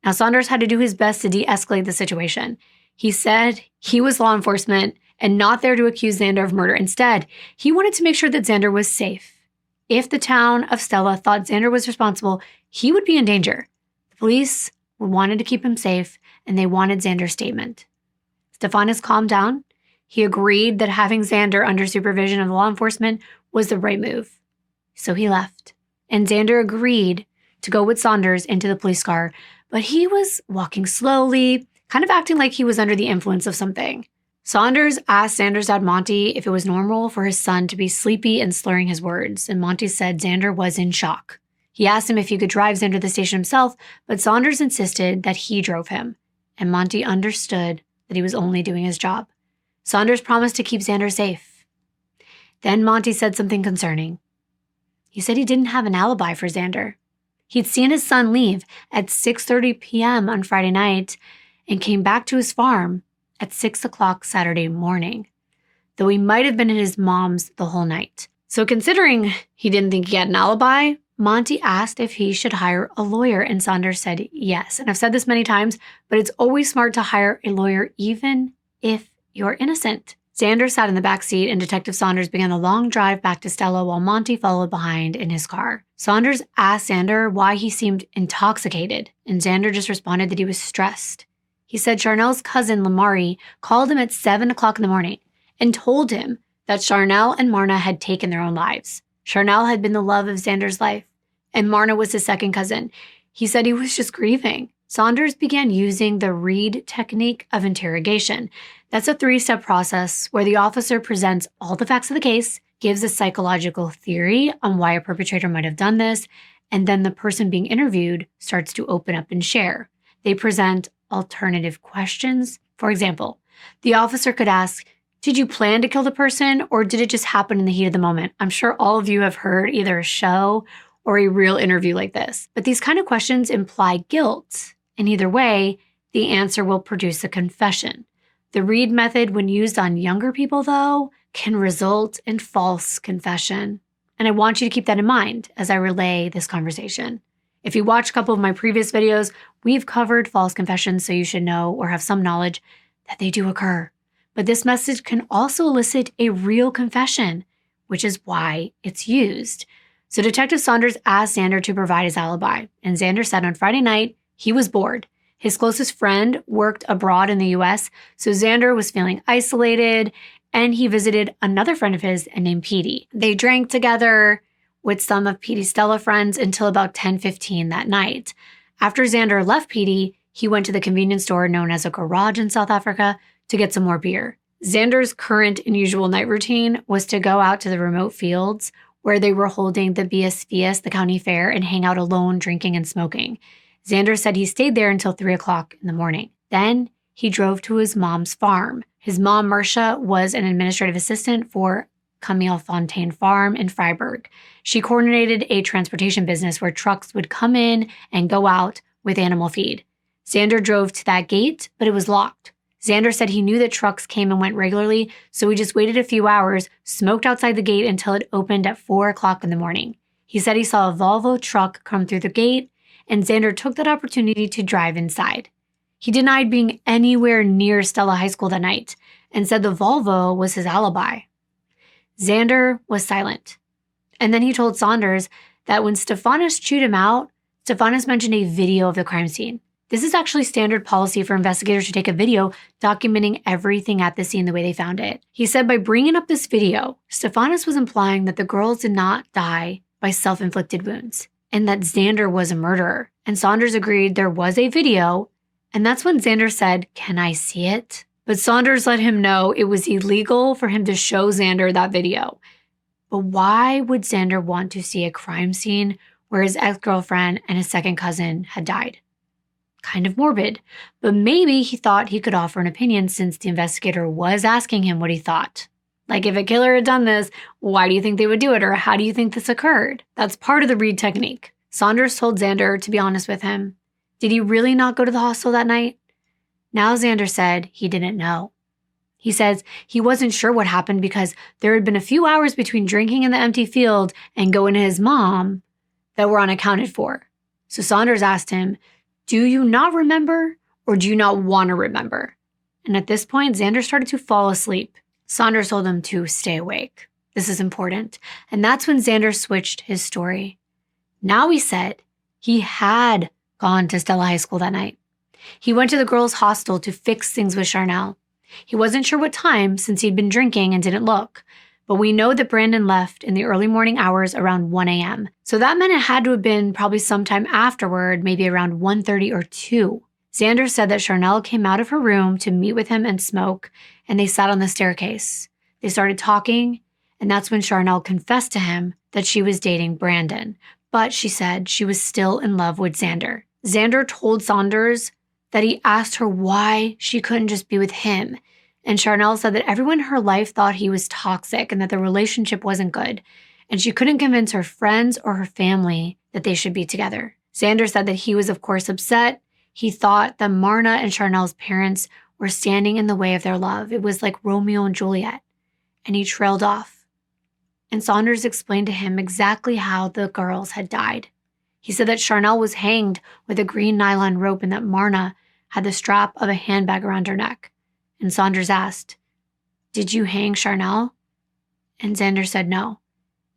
[SPEAKER 1] Now, Saunders had to do his best to de-escalate the situation. He said he was law enforcement and not there to accuse Xander of murder. Instead, he wanted to make sure that Xander was safe. If the town of Stella thought Xander was responsible, he would be in danger. The police wanted to keep him safe, and they wanted Xander's statement. Stefanos calmed down. He agreed that having Xander under supervision of law enforcement was the right move. So he left, and Xander agreed to go with Saunders into the police car, but he was walking slowly, kind of acting like he was under the influence of something. Saunders asked Xander's dad, Monty, if it was normal for his son to be sleepy and slurring his words, and Monty said Xander was in shock. He asked him if he could drive Xander to the station himself, but Saunders insisted that he drove him, and Monty understood that he was only doing his job. Saunders promised to keep Xander safe. Then Monty said something concerning. He said he didn't have an alibi for Xander. He'd seen his son leave at 6:30 p.m. on Friday night and came back to his farm at 6 o'clock Saturday morning, though he might have been at his mom's the whole night. So considering he didn't think he had an alibi, Monty asked if he should hire a lawyer, and Saunders said yes. And I've said this many times, but it's always smart to hire a lawyer even if you're innocent. Xander sat in the back seat, and Detective Saunders began the long drive back to Stella while Monty followed behind in his car. Saunders asked Xander why he seemed intoxicated, and Xander just responded that he was stressed. He said Sharnelle's cousin, Lamari, called him at 7 o'clock in the morning and told him that Sharnelle and Marna had taken their own lives. Sharnelle had been the love of Xander's life, and Marna was his second cousin. He said he was just grieving. Saunders began using the Reed technique of interrogation. That's a 3-step process where the officer presents all the facts of the case, gives a psychological theory on why a perpetrator might have done this, and then the person being interviewed starts to open up and share. They present alternative questions. For example, the officer could ask, "Did you plan to kill the person, or did it just happen in the heat of the moment?" I'm sure all of you have heard either a show or a real interview like this. But these kind of questions imply guilt. And either way, the answer will produce a confession. The Reed method, when used on younger people, though, can result in false confession. And I want you to keep that in mind as I relay this conversation. If you watch a couple of my previous videos, we've covered false confessions, so you should know or have some knowledge that they do occur. But this message can also elicit a real confession, which is why it's used. So Detective Saunders asked Xander to provide his alibi, and Xander said on Friday night he was bored. His closest friend worked abroad in the US, so Xander was feeling isolated, and he visited another friend of his named Petey. They drank together with some of Petey's Stella friends until about 10:15 that night. After Xander left Petey, he went to the convenience store known as a garage in South Africa to get some more beer. Xander's current and usual night routine was to go out to the remote fields where they were holding the BSVS, the county fair, and hang out alone, drinking and smoking. Xander said he stayed there until 3 o'clock in the morning. Then he drove to his mom's farm. His mom, Marcia, was an administrative assistant for Camille Fontaine Farm in Freiburg. She coordinated a transportation business where trucks would come in and go out with animal feed. Xander drove to that gate, but it was locked. Xander said he knew that trucks came and went regularly, so he just waited a few hours, smoked outside the gate until it opened at 4 o'clock in the morning. He said he saw a Volvo truck come through the gate, and Xander took that opportunity to drive inside. He denied being anywhere near Stella High School that night and said the Volvo was his alibi. Xander was silent. And then he told Saunders that when Stephanus chewed him out, Stephanus mentioned a video of the crime scene. This is actually standard policy for investigators to take a video documenting everything at the scene the way they found it. He said by bringing up this video, Stephanus was implying that the girls did not die by self-inflicted wounds and that Xander was a murderer. And Saunders agreed there was a video, and that's when Xander said, "Can I see it?" But Saunders let him know it was illegal for him to show Xander that video. But why would Xander want to see a crime scene where his ex-girlfriend and his second cousin had died? Kind of morbid, but maybe he thought he could offer an opinion since the investigator was asking him what he thought. Like, if a killer had done this, why do you think they would do it? Or how do you think this occurred? That's part of the Reed technique. Saunders told Xander to be honest with him. Did he really not go to the hostel that night? Now Xander said he didn't know. He says he wasn't sure what happened because there had been a few hours between drinking in the empty field and going to his mom that were unaccounted for. So Saunders asked him, "Do you not remember, or do you not want to remember?" And at this point, Xander started to fall asleep. Saunders told him to stay awake. This is important. And that's when Xander switched his story. Now he said he had gone to Stella High School that night. He went to the girls' hostel to fix things with Sharnelle. He wasn't sure what time since he'd been drinking and didn't look. But we know that Brandon left in the early morning hours around 1 a.m. So that meant it had to have been probably sometime afterward, maybe around 1:30 or 2. Xander said that Sharnelle came out of her room to meet with him and smoke, and they sat on the staircase. They started talking, and that's when Sharnelle confessed to him that she was dating Brandon. But she said she was still in love with Xander. Xander told Saunders that he asked her why she couldn't just be with him. And Sharnelle said that everyone in her life thought he was toxic and that the relationship wasn't good. And she couldn't convince her friends or her family that they should be together. Xander said that he was, of course, upset. He thought that Marna and Sharnelle's parents were standing in the way of their love. It was like Romeo and Juliet. And he trailed off. And Saunders explained to him exactly how the girls had died. He said that Sharnelle was hanged with a green nylon rope and that Marna had the strap of a handbag around her neck. And Saunders asked, "Did you hang Sharnelle?" And Xander said no.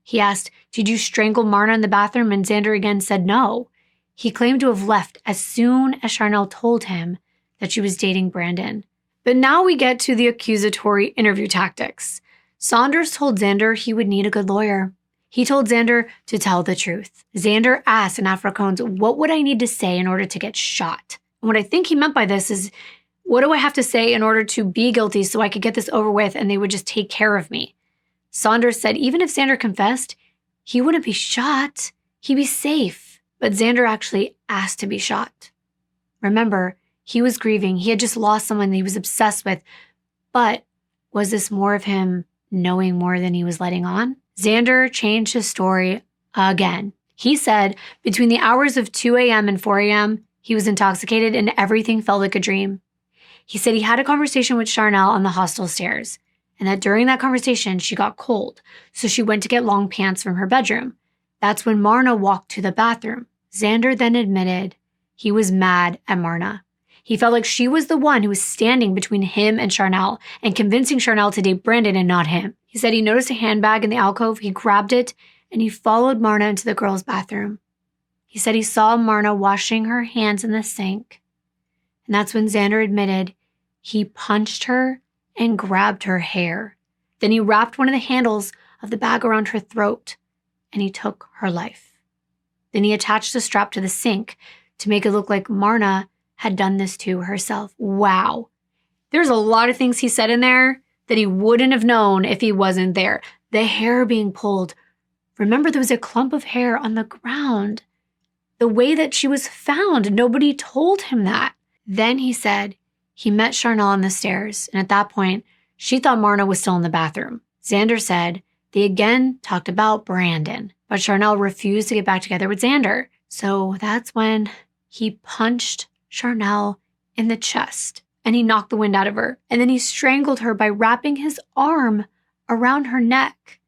[SPEAKER 1] He asked, "Did you strangle Marna in the bathroom?" And Xander again said no. He claimed to have left as soon as Sharnelle told him that she was dating Brandon. But now we get to the accusatory interview tactics. Saunders told Xander he would need a good lawyer. He told Xander to tell the truth. Xander asked in Afrikaans, "What would I need to say in order to get shot?" And what I think he meant by this is, what do I have to say in order to be guilty so I could get this over with and they would just take care of me? Saunders said even if Xander confessed, he wouldn't be shot. He'd be safe. But Xander actually asked to be shot. Remember, he was grieving. He had just lost someone that he was obsessed with. But was this more of him knowing more than he was letting on? Xander changed his story again. He said between the hours of 2 a.m. and 4 a.m., he was intoxicated and everything felt like a dream. He said he had a conversation with Sharnelle on the hostel stairs, and that during that conversation, she got cold, so she went to get long pants from her bedroom. That's when Marna walked to the bathroom. Xander then admitted he was mad at Marna. He felt like she was the one who was standing between him and Sharnelle and convincing Sharnelle to date Brandon and not him. He said he noticed a handbag in the alcove, he grabbed it, and he followed Marna into the girls' bathroom. He said he saw Marna washing her hands in the sink. And that's when Xander admitted he punched her and grabbed her hair. Then he wrapped one of the handles of the bag around her throat, and he took her life. Then he attached the strap to the sink to make it look like Marna had done this to herself. Wow. There's a lot of things he said in there that he wouldn't have known if he wasn't there. The hair being pulled. Remember, there was a clump of hair on the ground. The way that she was found, nobody told him that. Then he said he met Sharnelle on the stairs, and at that point, she thought Marna was still in the bathroom. Xander said they again talked about Brandon, but Sharnelle refused to get back together with Xander. So that's when he punched Sharnelle in the chest, and he knocked the wind out of her. And then he strangled her by wrapping his arm around her neck.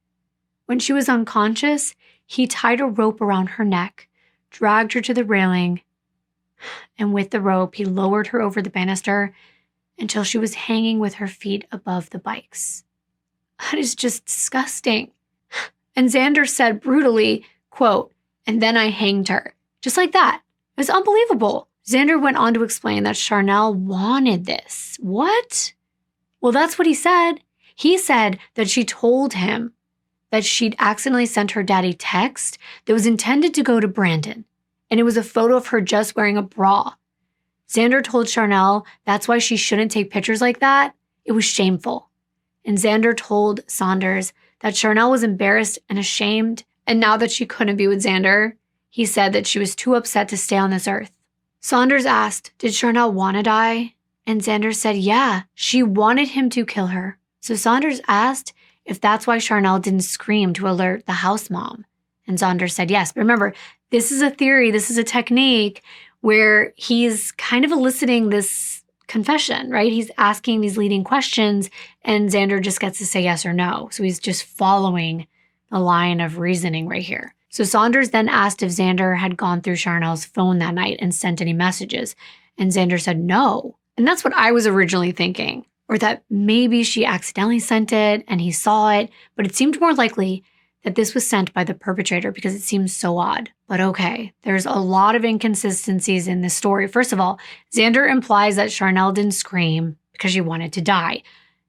[SPEAKER 1] When she was unconscious, he tied a rope around her neck, dragged her to the railing, and with the rope, he lowered her over the banister until she was hanging with her feet above the bikes. That is just disgusting. And Xander said brutally, quote, "And then I hanged her." Just like that. It was unbelievable. Xander went on to explain that Sharnelle wanted this. What? Well, that's what he said. He said that she told him that she'd accidentally sent her dad a text that was intended to go to Brandon, and it was a photo of her just wearing a bra. Xander told Sharnelle that's why she shouldn't take pictures like that. It was shameful. And Xander told Saunders that Sharnelle was embarrassed and ashamed, and now that she couldn't be with Xander, he said that she was too upset to stay on this earth. Saunders asked, did Sharnelle want to die? And Xander said, yeah, she wanted him to kill her. So Saunders asked if that's why Sharnelle didn't scream to alert the house mom. And Saunders said yes. But remember, this is a theory, this is a technique where he's kind of eliciting this confession, right? He's asking these leading questions and Xander just gets to say yes or no. So he's just following the line of reasoning right here. So Saunders then asked if Xander had gone through Sharnelle's phone that night and sent any messages. And Xander said no. And that's what I was originally thinking. Or that maybe she accidentally sent it and he saw it. But it seemed more likely that this was sent by the perpetrator because it seems so odd. But okay, there's a lot of inconsistencies in this story. First of all, Xander implies that Sharnelle didn't scream because she wanted to die.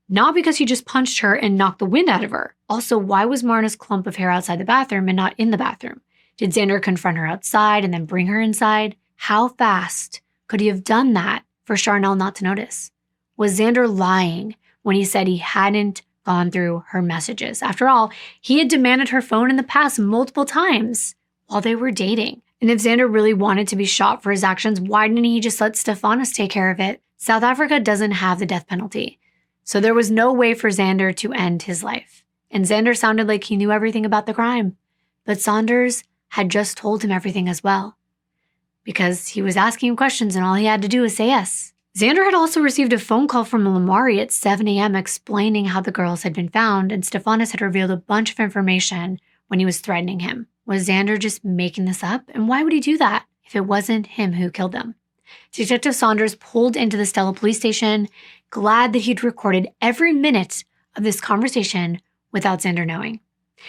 [SPEAKER 1] Not because he just punched her and knocked the wind out of her. Also, why was Marna's clump of hair outside the bathroom and not in the bathroom? Did Xander confront her outside and then bring her inside? How fast could he have done that for Sharnelle not to notice? Was Xander lying when he said he hadn't gone through her messages? After all, he had demanded her phone in the past multiple times while they were dating. And if Xander really wanted to be shot for his actions, why didn't he just let Stefanos take care of it? South Africa doesn't have the death penalty. So there was no way for Xander to end his life. And Xander sounded like he knew everything about the crime. But Saunders had just told him everything as well. because he was asking him questions and all he had to do was say yes. Xander had also received a phone call from Lamari at 7 a.m. explaining how the girls had been found, and Stefanis had revealed a bunch of information when he was threatening him. Was Xander just making this up? And why would he do that if it wasn't him who killed them? Detective Saunders pulled into the Stella police station, glad that he'd recorded every minute of this conversation without Xander knowing.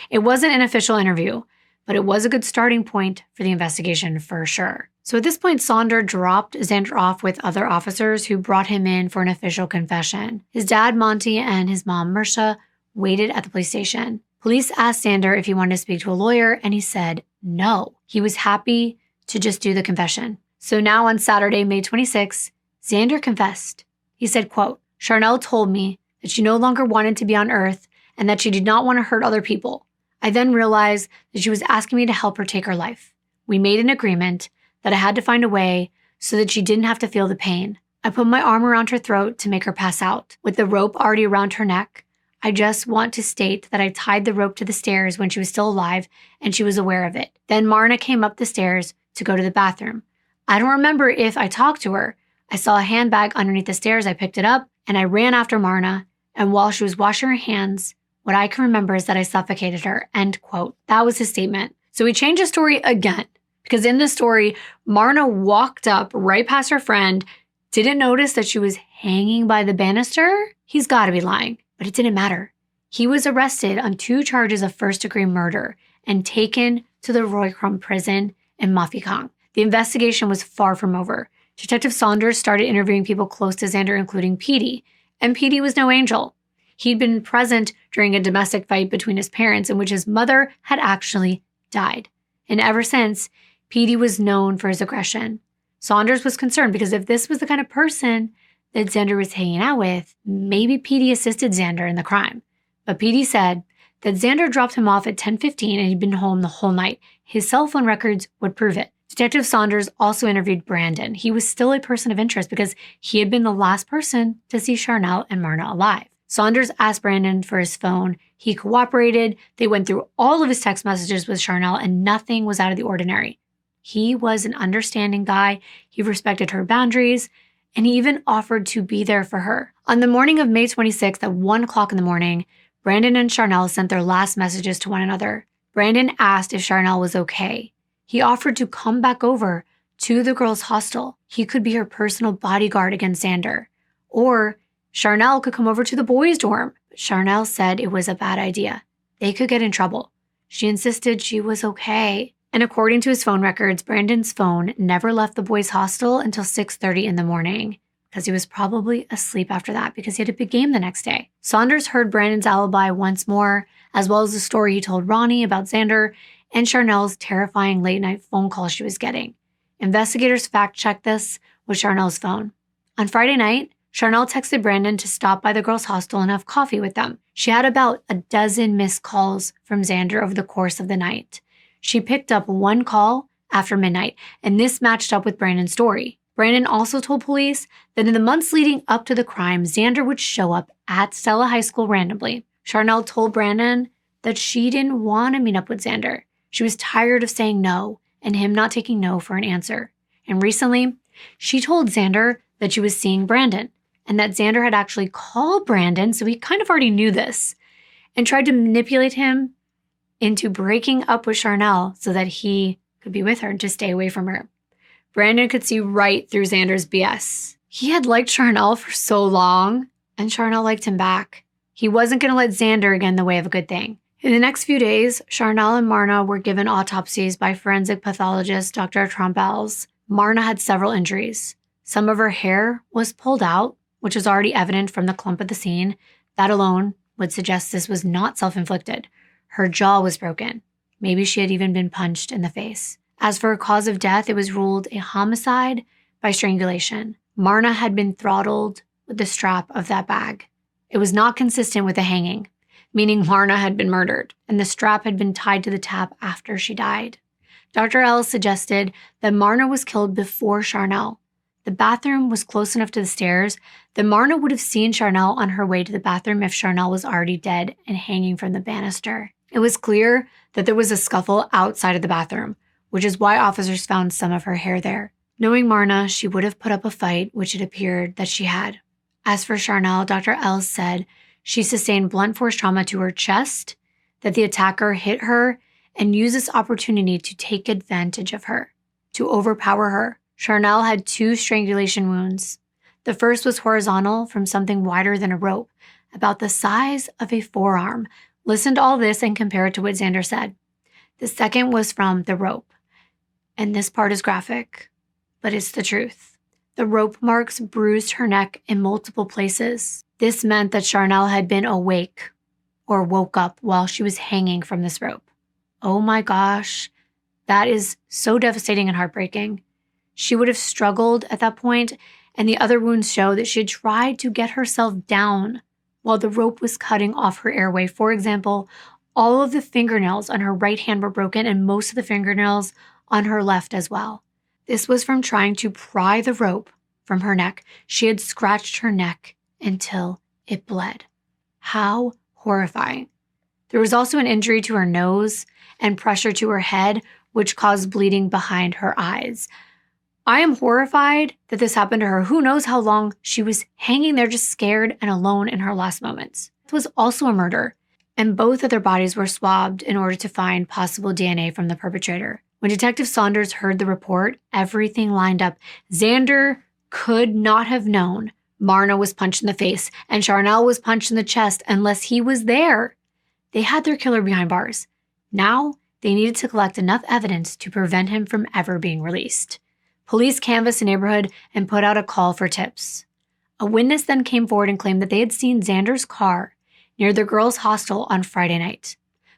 [SPEAKER 1] It wasn't an official interview, but it was a good starting point for the investigation for sure. So at this point, Saunders dropped Xander off with other officers who brought him in for an official confession. His dad, Monty, and his mom, Marcia, waited at the police station. Police asked Xander if he wanted to speak to a lawyer, and he said no. He was happy to just do the confession. So now on Saturday, May 26, Xander confessed. He said, quote, "Sharnelle told me that she no longer wanted to be on Earth and that she did not want to hurt other people. I then realized that she was asking me to help her take her life. We made an agreement that I had to find a way so that she didn't have to feel the pain. I put my arm around her throat to make her pass out. With the rope already around her neck, I just want to state that I tied the rope to the stairs when she was still alive and she was aware of it. Then Marna came up the stairs to go to the bathroom. I don't remember if I talked to her. I saw a handbag underneath the stairs. I picked it up and I ran after Marna. And while she was washing her hands, what I can remember is that I suffocated her." End quote. That was his statement. So he changed his story again, because in this story, Marna walked up right past her friend, didn't notice that she was hanging by the banister. He's got to be lying, but it didn't matter. He was arrested on 2 charges of first-degree murder and taken to the Roy Crumb prison in Mafikang. The investigation was far from over. Detective Saunders started interviewing people close to Xander, including Petey. And Petey was no angel. He'd been present during a domestic fight between his parents in which his mother had actually died. And ever since, Petey was known for his aggression. Saunders was concerned because if this was the kind of person that Xander was hanging out with, maybe Petey assisted Xander in the crime. But Petey said that Xander dropped him off at 10:15 and he'd been home the whole night. His cell phone records would prove it. Detective Saunders also interviewed Brandon. He was still a person of interest because he had been the last person to see Sharnelle and Marna alive. Saunders asked Brandon for his phone. He cooperated. They went through all of his text messages with Sharnelle and nothing was out of the ordinary. He was an understanding guy. He respected her boundaries and he even offered to be there for her. On the morning of May 26th at 1 o'clock in the morning, Brandon and Sharnelle sent their last messages to one another. Brandon asked if Sharnelle was okay. He offered to come back over to the girls' hostel. He could be her personal bodyguard against Xander. Or Sharnelle could come over to the boys' dorm. But Sharnelle said it was a bad idea. They could get in trouble. She insisted she was okay. And according to his phone records, Brandon's phone never left the boys' hostel until 6:30 in the morning, because he was probably asleep after that because he had a big game the next day. Saunders heard Brandon's alibi once more, as well as the story he told Ronnie about Xander and Sharnelle's terrifying late-night phone call she was getting. Investigators fact-checked this with Sharnelle's phone. On Friday night, Sharnelle texted Brandon to stop by the girls' hostel and have coffee with them. She had about a dozen missed calls from Xander over the course of the night. She picked up 1 call after midnight, and this matched up with Brandon's story. Brandon also told police that in the months leading up to the crime, Xander would show up at Stella High School randomly. Sharnelle told Brandon that she didn't want to meet up with Xander. She was tired of saying no and him not taking no for an answer. And recently, she told Xander that she was seeing Brandon and that Xander had actually called Brandon, so he kind of already knew this, and tried to manipulate him into breaking up with Sharnelle so that he could be with her and to stay away from her. Brandon could see right through Xander's BS. He had liked Sharnelle for so long, and Sharnelle liked him back. He wasn't going to let Xander get in the way of a good thing. In the next few days, Sharnelle and Marna were given autopsies by forensic pathologist Dr. Trombels. Marna had several injuries. Some of her hair was pulled out, which was already evident from the clump at the scene. That alone would suggest this was not self-inflicted. Her jaw was broken. Maybe she had even been punched in the face. As for her cause of death, it was ruled a homicide by strangulation. Marna had been throttled with the strap of that bag. It was not consistent with the hanging, meaning Marna had been murdered, and the strap had been tied to the tap after she died. Dr. Ellis suggested that Marna was killed before Sharnelle. The bathroom was close enough to the stairs that Marna would have seen Sharnelle on her way to the bathroom if Sharnelle was already dead and hanging from the banister. It was clear that there was a scuffle outside of the bathroom, which is why officers found some of her hair there. Knowing Marna, she would have put up a fight, which it appeared that she had. As for Sharnelle, Dr. Els said she sustained blunt force trauma to her chest, that the attacker hit her and used this opportunity to take advantage of her, to overpower her. Sharnelle had 2 strangulation wounds. The first was horizontal from something wider than a rope, about the size of a forearm. Listen to all this and compare it to what Xander said. The second was from the rope. And this part is graphic, but it's the truth. The rope marks bruised her neck in multiple places. This meant that Sharnelle had been awake or woke up while she was hanging from this rope. Oh my gosh, that is so devastating and heartbreaking. She would have struggled at that point, and the other wounds show that she had tried to get herself down while the rope was cutting off her airway. For example, all of the fingernails on her right hand were broken and most of the fingernails on her left as well. This was from trying to pry the rope from her neck. She had scratched her neck until it bled. How horrifying. There was also an injury to her nose and pressure to her head, which caused bleeding behind her eyes. I am horrified that this happened to her. Who knows how long she was hanging there just scared and alone in her last moments. It was also a murder, and both of their bodies were swabbed in order to find possible DNA from the perpetrator. When Detective Saunders heard the report, everything lined up. Xander could not have known Marna was punched in the face and Sharnelle was punched in the chest unless he was there. They had their killer behind bars. Now, they needed to collect enough evidence to prevent him from ever being released. Police canvassed the neighborhood and put out a call for tips. A witness then came forward and claimed that they had seen Xander's car near the girls' hostel on Friday night.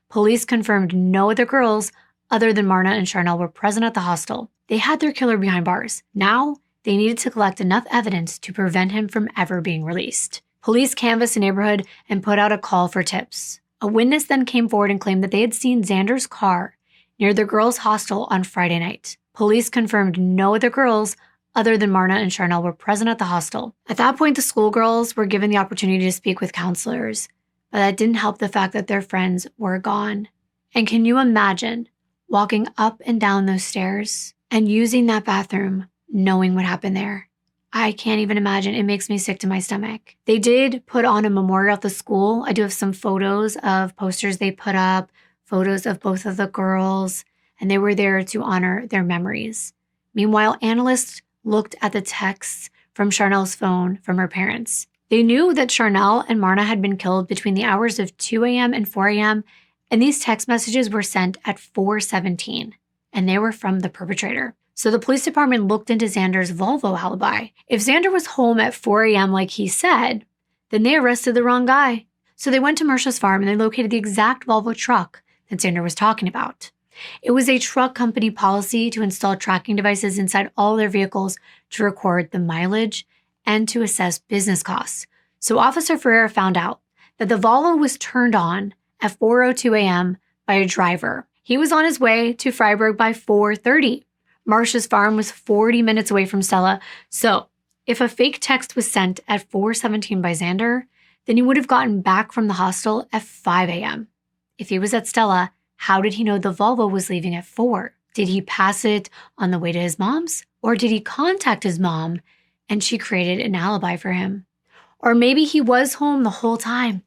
[SPEAKER 1] Police confirmed no other girls other than Marna and Sharnelle were present at the hostel. They had their killer behind bars. Now, they needed to collect enough evidence to prevent him from ever being released. Police canvassed the neighborhood and put out a call for tips. A witness then came forward and claimed that they had seen Xander's car near the girls' hostel on Friday night. Police confirmed no other girls other than Marna and Sharnelle were present at the hostel. At that point, the schoolgirls were given the opportunity to speak with counselors, but that didn't help the fact that their friends were gone. And can you imagine walking up and down those stairs and using that bathroom, knowing what happened there? I can't even imagine. It makes me sick to my stomach. They did put on a memorial at the school. I do have some photos of posters they put up, photos of both of the girls, and they were there to honor their memories. Meanwhile, analysts looked at the texts from Sharnelle's phone from her parents. They knew that Sharnelle and Marna had been killed between the hours of 2 a.m. and 4 a.m., and these text messages were sent at 4:17, and they were from the perpetrator. So the police department looked into Xander's Volvo alibi. If Xander was home at 4 a.m. like he said, then they arrested the wrong guy. So they went to Marsha's farm and they located the exact Volvo truck that Xander was talking about. It was a truck company policy to install tracking devices inside all their vehicles to record the mileage and to assess business costs. So Officer Ferreira found out that the Volvo was turned on at 4:02 a.m. by a driver. He was on his way to Freiburg by 4:30. Marsha's farm was 40 minutes away from Stella. So if a fake text was sent at 4:17 by Xander, then he would have gotten back from the hostel at 5 a.m. If he was at Stella, how did he know the Volvo was leaving at 4? Did he pass it on the way to his mom's? Or did he contact his mom and she created an alibi for him? Or maybe he was home the whole time.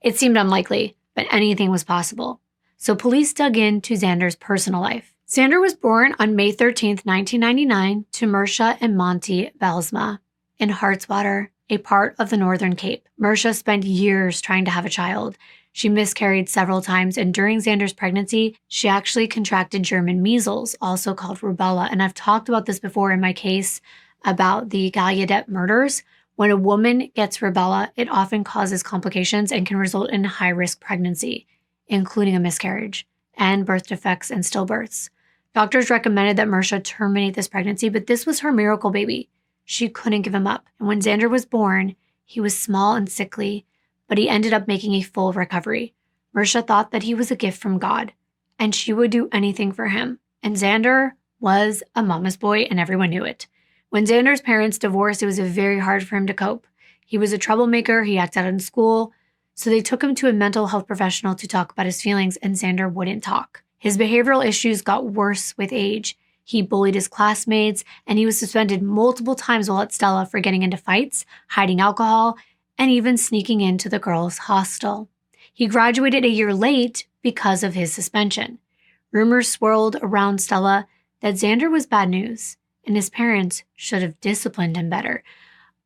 [SPEAKER 1] It seemed unlikely, but anything was possible. So police dug into Xander's personal life. Xander was born on May 13, 1999 to Mersha and Monty Belsma in Hartswater, a part of the Northern Cape. Mersha spent years trying to have a child. She miscarried several times, and during Xander's pregnancy, she actually contracted German measles, also called rubella. And I've talked about this before in my case about the Gallaudet murders. When a woman gets rubella, it often causes complications and can result in high-risk pregnancy, including a miscarriage and birth defects and stillbirths. Doctors recommended that Mersha terminate this pregnancy, but this was her miracle baby. She couldn't give him up. And when Xander was born, he was small and sickly, but he ended up making a full recovery. Mersha thought that he was a gift from God, and she would do anything for him. And Xander was a mama's boy, and everyone knew it. When Xander's parents divorced, it was very hard for him to cope. He was a troublemaker, he acted out in school, so they took him to a mental health professional to talk about his feelings, and Xander wouldn't talk. His behavioral issues got worse with age. He bullied his classmates, and he was suspended multiple times while at Stella for getting into fights, hiding alcohol, and even sneaking into the girls' hostel. He graduated a year late because of his suspension. Rumors swirled around Stella that Xander was bad news, and his parents should have disciplined him better.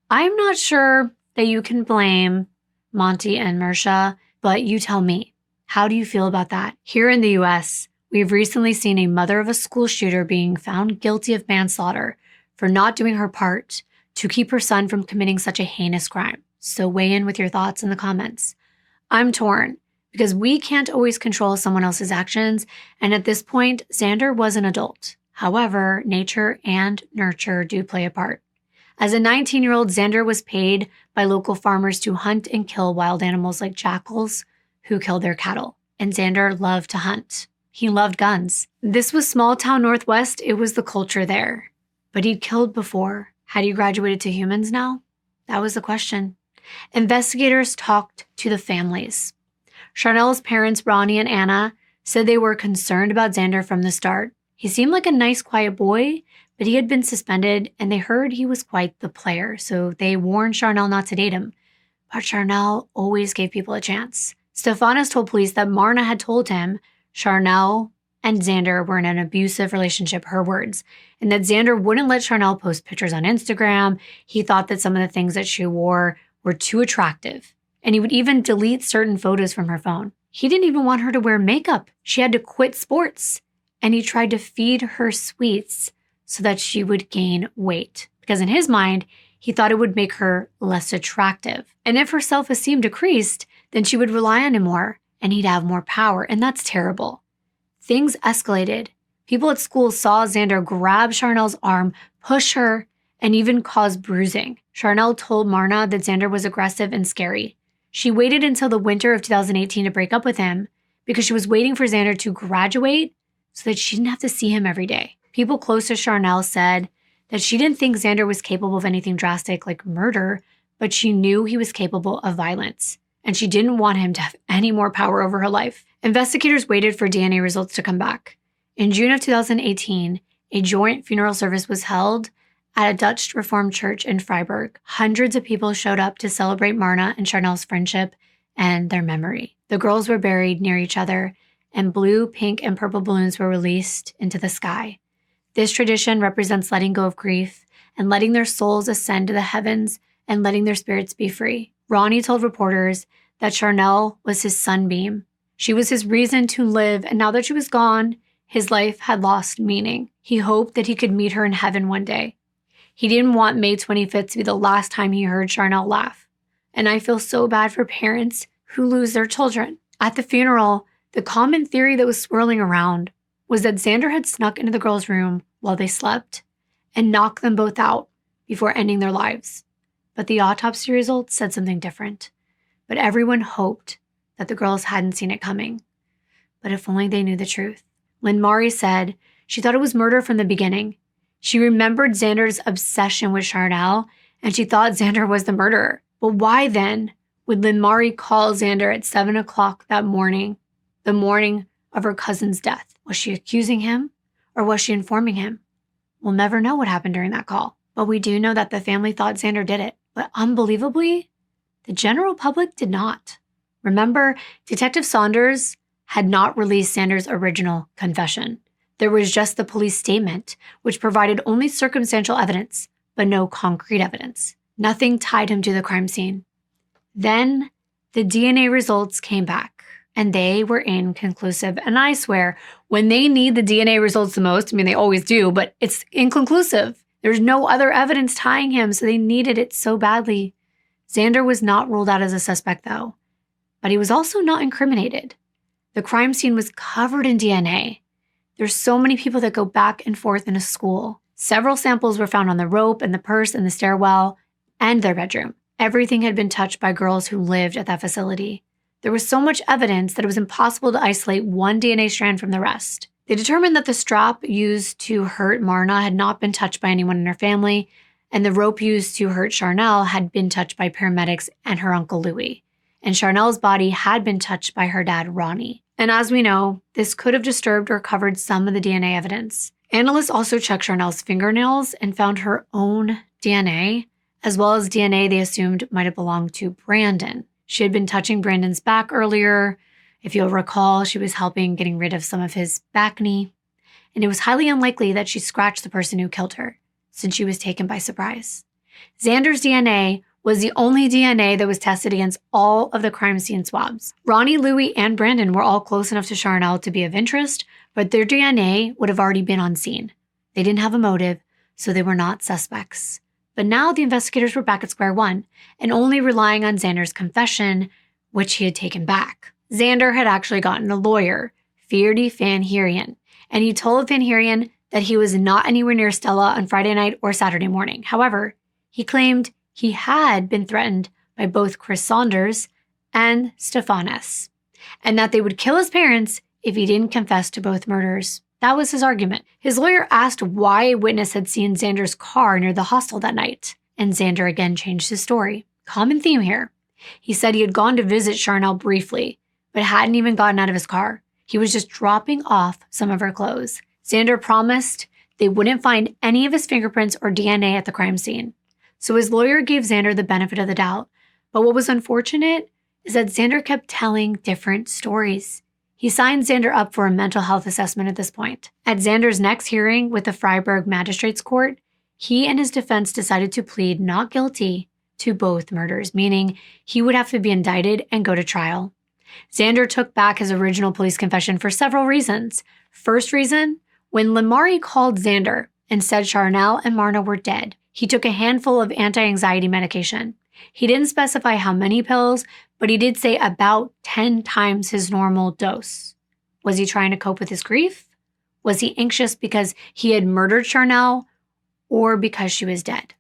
[SPEAKER 1] I'm not sure that you can blame Monty and Mersha, but you tell me, how do you feel about that? Here in the US, we've recently seen a mother of a school shooter being found guilty of manslaughter for not doing her part to keep her son from committing such a heinous crime. So weigh in with your thoughts in the comments. I'm torn because we can't always control someone else's actions, and at this point, Xander was an adult. However, nature and nurture do play a part. As a 19-year-old, Xander was paid by local farmers to hunt and kill wild animals like jackals who killed their cattle. And Xander loved to hunt. He loved guns. This was small town Northwest. It was the culture there. But he'd killed before. Had he graduated to humans now? That was the question. Investigators talked to the families. Sharnelle's parents, Ronnie and Anna, said they were concerned about Xander from the start. He seemed like a nice, quiet boy, but he had been suspended, and they heard he was quite the player, so they warned Sharnelle not to date him. But Sharnelle always gave people a chance. Stefanos told police that Marna had told him Sharnelle and Xander were in an abusive relationship, her words, and that Xander wouldn't let Sharnelle post pictures on Instagram. He thought that some of the things that she wore were too attractive, and he would even delete certain photos from her phone. He didn't even want her to wear makeup. She had to quit sports, and he tried to feed her sweets so that she would gain weight, because in his mind, he thought it would make her less attractive. And if her self-esteem decreased, then she would rely on him more, and he'd have more power, and that's terrible. Things escalated. People at school saw Xander grab Sharnelle's arm, push her, and even cause bruising. Sharnelle told Marna that Xander was aggressive and scary. She waited until the winter of 2018 to break up with him because she was waiting for Xander to graduate so that she didn't have to see him every day. People close to Sharnelle said that she didn't think Xander was capable of anything drastic like murder, but she knew he was capable of violence, and she didn't want him to have any more power over her life. Investigators waited for DNA results to come back. In June of 2018, a joint funeral service was held at a Dutch Reformed church in Freiburg. Hundreds of people showed up to celebrate Marna and Sharnelle's friendship and their memory. The girls were buried near each other, and blue, pink, and purple balloons were released into the sky. This tradition represents letting go of grief and letting their souls ascend to the heavens and letting their spirits be free. Ronnie told reporters that Sharnelle was his sunbeam. She was his reason to live, and now that she was gone, his life had lost meaning. He hoped that he could meet her in heaven one day. He didn't want May 25th to be the last time he heard Sharnelle laugh. And I feel so bad for parents who lose their children. At the funeral, the common theory that was swirling around was that Xander had snuck into the girls' room while they slept and knocked them both out before ending their lives. But the autopsy results said something different. But everyone hoped that the girls hadn't seen it coming. But if only they knew the truth. Lynn Mari said she thought it was murder from the beginning. She remembered Xander's obsession with Sharnelle, and she thought Xander was the murderer. But why then would Lynn Mari call Xander at 7 o'clock that morning, the morning of her cousin's death? Was she accusing him, or was she informing him? We'll never know what happened during that call. But we do know that the family thought Xander did it. But unbelievably, the general public did not. Remember, Detective Saunders had not released Xander's original confession. There was just the police statement, which provided only circumstantial evidence, but no concrete evidence. Nothing tied him to the crime scene. Then the DNA results came back, and they were inconclusive. And I swear, when they need the DNA results the most, I mean, they always do, but it's inconclusive. There's no other evidence tying him, so they needed it so badly. Xander was not ruled out as a suspect, though, but he was also not incriminated. The crime scene was covered in DNA. There's so many people that go back and forth in a school. Several samples were found on the rope and the purse and the stairwell and their bedroom. Everything had been touched by girls who lived at that facility. There was so much evidence that it was impossible to isolate one DNA strand from the rest. They determined that the strap used to hurt Marna had not been touched by anyone in her family, and the rope used to hurt Sharnelle had been touched by paramedics and her uncle Louis. And Sharnelle's body had been touched by her dad, Ronnie. And as we know, this could have disturbed or covered some of the DNA evidence. Analysts also checked Sharnelle's fingernails and found her own DNA, as well as DNA they assumed might have belonged to Brandon. She had been touching Brandon's back earlier. If you'll recall, she was helping getting rid of some of his back knee. And it was highly unlikely that she scratched the person who killed her, since she was taken by surprise. Xander's DNA was the only DNA that was tested against all of the crime scene swabs. Ronnie, Louie, and Brandon were all close enough to Sharnelle to be of interest, but their DNA would have already been on scene. They didn't have a motive, so they were not suspects. But now the investigators were back at square one and only relying on Xander's confession, which he had taken back. Xander had actually gotten a lawyer, Fierdy Van Heerien, and he told Van Heerien that he was not anywhere near Stella on Friday night or Saturday morning. However, he claimed he had been threatened by both Chris Saunders and Stefanis, and that they would kill his parents if he didn't confess to both murders. That was his argument. His lawyer asked why a witness had seen Xander's car near the hostel that night, and Xander again changed his story. Common theme here. He said he had gone to visit Sharnelle briefly, but hadn't even gotten out of his car. He was just dropping off some of her clothes. Xander promised they wouldn't find any of his fingerprints or DNA at the crime scene. So his lawyer gave Xander the benefit of the doubt. But what was unfortunate is that Xander kept telling different stories. He signed Xander up for a mental health assessment at this point. At Xander's next hearing with the Freiburg Magistrates Court, he and his defense decided to plead not guilty to both murders, meaning he would have to be indicted and go to trial. Xander took back his original police confession for several reasons. First reason, when Lamari called Xander and said Sharnelle and Marna were dead, he took a handful of anti-anxiety medication. He didn't specify how many pills, but he did say about 10 times his normal dose. Was he trying to cope with his grief? Was he anxious because he had murdered Sharnelle or because she was dead?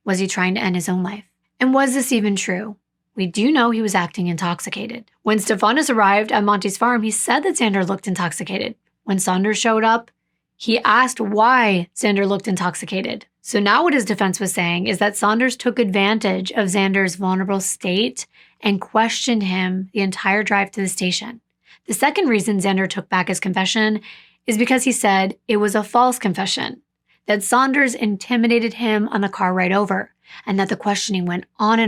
[SPEAKER 1] Was he trying to end his own life? And was this even true? We do know he was acting intoxicated. When Stefanis arrived at Monty's farm, he said that Xander looked intoxicated. When Saunders showed up, he asked why Xander looked intoxicated. So now what his defense was saying is that Saunders took advantage of Xander's vulnerable state and questioned him the entire drive to the station. The second reason Xander took back his confession is because he said it was a false confession, that Saunders intimidated him on the car ride over, and that the questioning went on,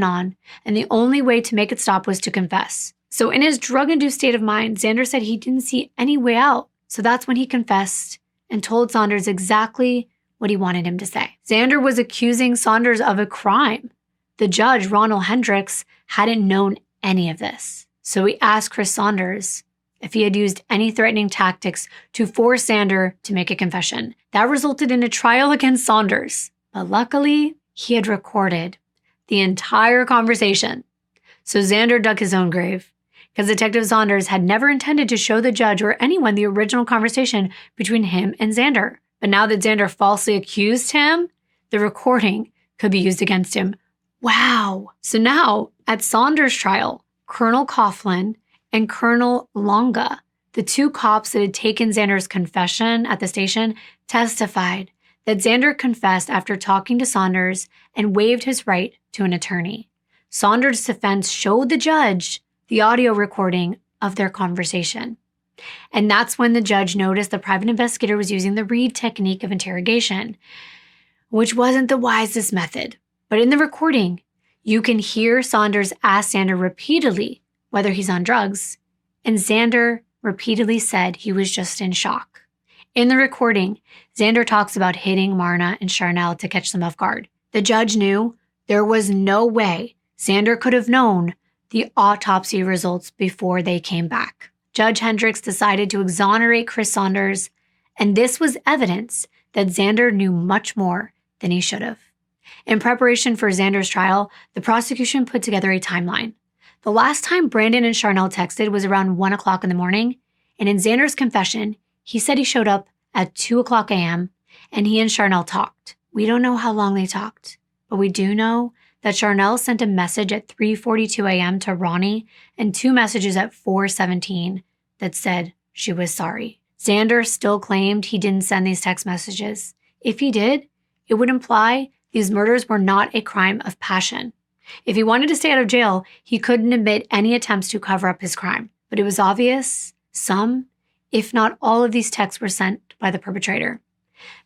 [SPEAKER 1] and the only way to make it stop was to confess. So in his drug-induced state of mind, Xander said he didn't see any way out. So that's when he confessed and told Saunders exactly what he wanted him to say. Xander was accusing Saunders of a crime. The judge, Ronald Hendricks, hadn't known any of this. So he asked Chris Saunders if he had used any threatening tactics to force Xander to make a confession. That resulted in a trial against Saunders. But luckily, he had recorded the entire conversation. So Xander dug his own grave, because Detective Saunders had never intended to show the judge or anyone the original conversation between him and Xander. But now that Xander falsely accused him, the recording could be used against him. Wow. So now, at Saunders' trial, Colonel Coughlin and Colonel Longa, the two cops that had taken Xander's confession at the station, testified that Xander confessed after talking to Saunders and waived his right to an attorney. Saunders' defense showed the judge the audio recording of their conversation. And that's when the judge noticed the private investigator was using the Reed technique of interrogation, which wasn't the wisest method. But in the recording, you can hear Saunders ask Xander repeatedly whether he's on drugs, and Xander repeatedly said he was just in shock. In the recording, Xander talks about hitting Marna and Sharnelle to catch them off guard. The judge knew there was no way Xander could have known the autopsy results before they came back. Judge Hendricks decided to exonerate Chris Saunders, and this was evidence that Xander knew much more than he should have. In preparation for Xander's trial, the prosecution put together a timeline. The last time Brandon and Sharnelle texted was around 1 o'clock in the morning, and in Xander's confession, he said he showed up at 2 o'clock a.m., and he and Sharnelle talked. We don't know how long they talked, but we do know that Sharnelle sent a message at 3:42 a.m. to Ronnie and 2 messages at 4:17 that said she was sorry. Xander still claimed he didn't send these text messages. If he did, it would imply these murders were not a crime of passion. If he wanted to stay out of jail, he couldn't admit any attempts to cover up his crime. But it was obvious Some, if not all of these texts were sent by the perpetrator.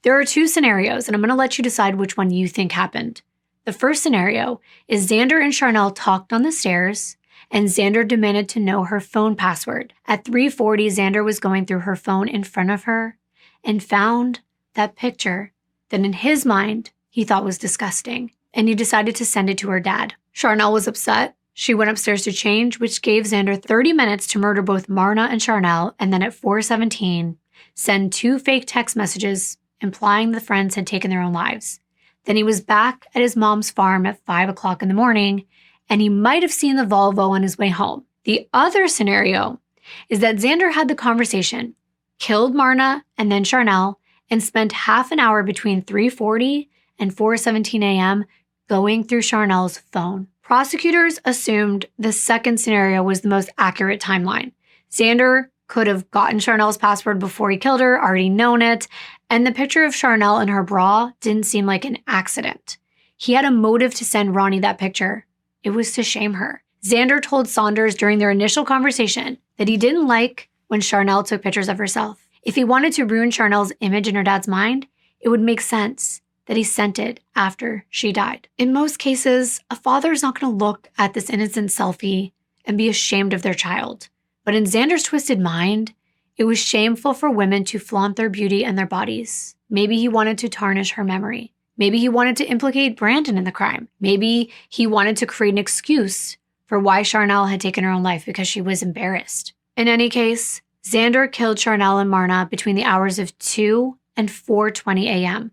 [SPEAKER 1] There are 2 scenarios, and I'm going to let you decide which one you think happened. The first scenario is Xander and Sharnelle talked on the stairs, and Xander demanded to know her phone password. At 3:40, Xander was going through her phone in front of her and found that picture that in his mind he thought was disgusting, and he decided to send it to her dad. Sharnelle was upset. She went upstairs to change, which gave Xander 30 minutes to murder both Marna and Sharnelle, and then at 4:17, send 2 fake text messages implying the friends had taken their own lives. Then he was back at his mom's farm at 5 o'clock in the morning, and he might have seen the Volvo on his way home. The other scenario is that Xander had the conversation, killed Marna and then Sharnelle, and spent half an hour between 3:40 and 4:17 a.m. going through Sharnelle's phone. Prosecutors assumed the second scenario was the most accurate timeline. Xander could have gotten Sharnelle's password before he killed her, already known it, and the picture of Sharnelle in her bra didn't seem like an accident. He had a motive to send Ronnie that picture. It was to shame her. Xander told Saunders during their initial conversation that he didn't like when Sharnelle took pictures of herself. If he wanted to ruin Sharnelle's image in her dad's mind, it would make sense that he sent it after she died. In most cases, a father is not going to look at this innocent selfie and be ashamed of their child. But in Xander's twisted mind, it was shameful for women to flaunt their beauty and their bodies. Maybe he wanted to tarnish her memory. Maybe he wanted to implicate Brandon in the crime. Maybe he wanted to create an excuse for why Sharnelle had taken her own life because she was embarrassed. In any case, Xander killed Sharnelle and Marna between the hours of 2 and 4:20 a.m.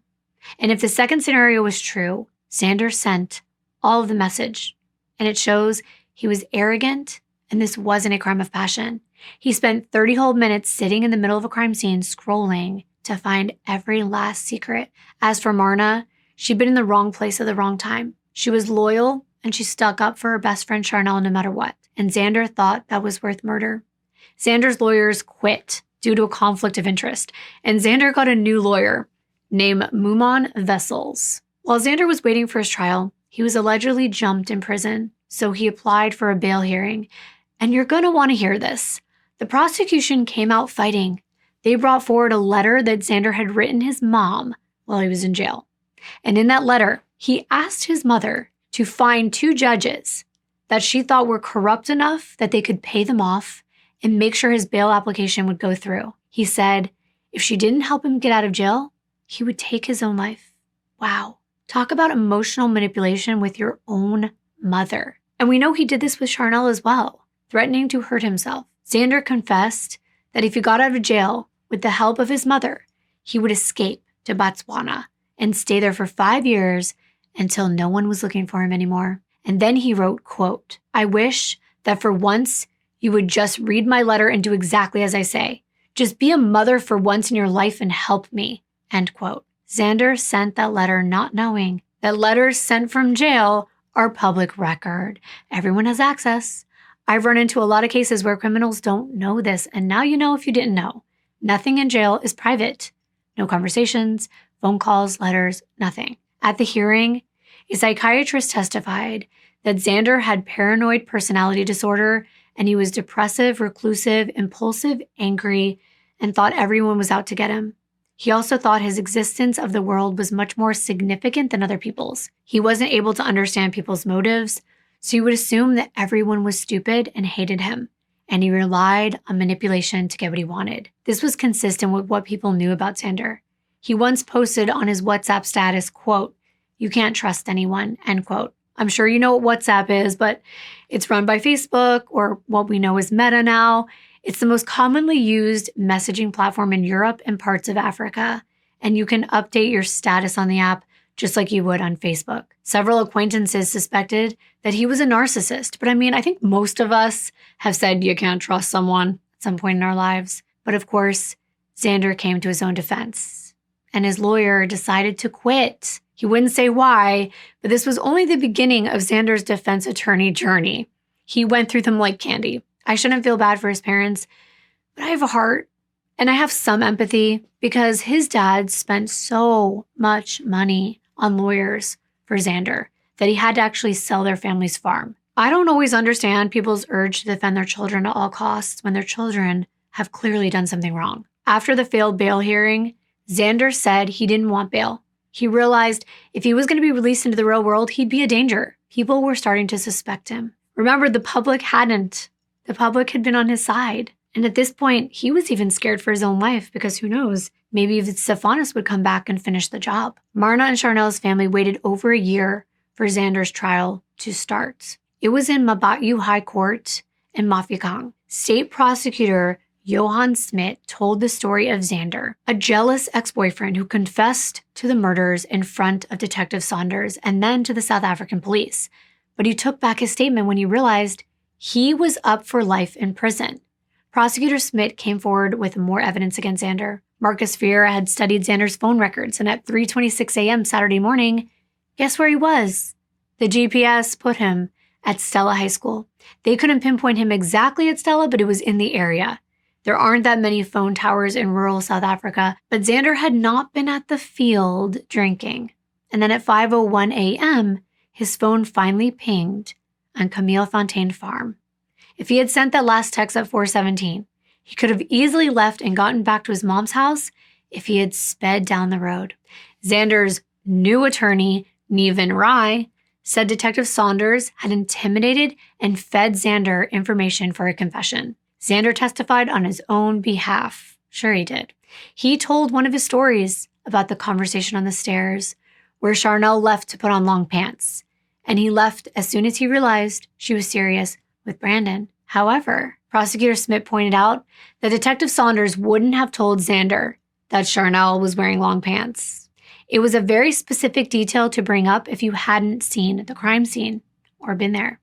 [SPEAKER 1] And if the second scenario was true, Xander sent all of the message. And it shows he was arrogant, and this wasn't a crime of passion. He spent 30 whole minutes sitting in the middle of a crime scene scrolling to find every last secret. As for Marna, she'd been in the wrong place at the wrong time. She was loyal, and she stuck up for her best friend Sharnelle no matter what. And Xander thought that was worth murder. Xander's lawyers quit due to a conflict of interest, and Xander got a new lawyer named Mumon Vessels. While Xander was waiting for his trial, he was allegedly jumped in prison, so he applied for a bail hearing. And you're going to want to hear this. The prosecution came out fighting. They brought forward a letter that Xander had written his mom while he was in jail. And in that letter, he asked his mother to find 2 judges that she thought were corrupt enough that they could pay them off and make sure his bail application would go through. He said if she didn't help him get out of jail, he would take his own life. Wow. Talk about emotional manipulation with your own mother. And we know he did this with Sharnelle as well, threatening to hurt himself. Xander confessed that if he got out of jail with the help of his mother, he would escape to Botswana and stay there for 5 years until no one was looking for him anymore. And then he wrote, quote, "I wish that for once you would just read my letter and do exactly as I say. Just be a mother for once in your life and help me." End quote. Xander sent that letter not knowing that letters sent from jail are public record. Everyone has access. I've run into a lot of cases where criminals don't know this, and now you know if you didn't know. Nothing in jail is private. No conversations, phone calls, letters, nothing. At the hearing, a psychiatrist testified that Xander had paranoid personality disorder, and he was depressive, reclusive, impulsive, angry, and thought everyone was out to get him. He also thought his existence of the world was much more significant than other people's. He wasn't able to understand people's motives, so he would assume that everyone was stupid and hated him, and he relied on manipulation to get what he wanted. This was consistent with what people knew about Xander. He once posted on his WhatsApp status, quote, "You can't trust anyone," end quote. I'm sure you know what WhatsApp is, but it's run by Facebook, or what we know as Meta now. It's the most commonly used messaging platform in Europe and parts of Africa, and you can update your status on the app just like you would on Facebook. Several acquaintances suspected that he was a narcissist, but I think most of us have said you can't trust someone at some point in our lives. But of course, Xander came to his own defense, and his lawyer decided to quit. He wouldn't say why, but this was only the beginning of Xander's defense attorney journey. He went through them like candy. I shouldn't feel bad for his parents, but I have a heart and I have some empathy because his dad spent so much money on lawyers for Xander that he had to actually sell their family's farm. I don't always understand people's urge to defend their children at all costs when their children have clearly done something wrong. After the failed bail hearing, Xander said he didn't want bail. He realized if he was going to be released into the real world, he'd be a danger. People were starting to suspect him. Remember, the public hadn't. The public had been on his side. And at this point, he was even scared for his own life because who knows, maybe if Stefanos would come back and finish the job. Marna and Sharnelle's family waited over a year for Xander's trial to start. It was in Mabatyu High Court in Mafeking. State prosecutor Johan Smit told the story of Xander, a jealous ex-boyfriend who confessed to the murders in front of Detective Saunders and then to the South African police. But he took back his statement when he realized he was up for life in prison. Prosecutor Smit came forward with more evidence against Xander. Marcus Vieira had studied Xander's phone records, and at 3:26 a.m. Saturday morning, guess where he was? The GPS put him at Stella High School. They couldn't pinpoint him exactly at Stella, but it was in the area. There aren't that many phone towers in rural South Africa, but Xander had not been at the field drinking. And then at 5:01 a.m., his phone finally pinged on Camille Fontaine Farm. If he had sent that last text at 4:17, he could have easily left and gotten back to his mom's house if he had sped down the road. Xander's new attorney, Nevin Rai, said Detective Saunders had intimidated and fed Xander information for a confession. Xander testified on his own behalf. Sure he did. He told one of his stories about the conversation on the stairs where Sharnelle left to put on long pants, and he left as soon as he realized she was serious with Brandon. However, Prosecutor Smit pointed out that Detective Saunders wouldn't have told Xander that Sharnelle was wearing long pants. It was a very specific detail to bring up if you hadn't seen the crime scene or been there.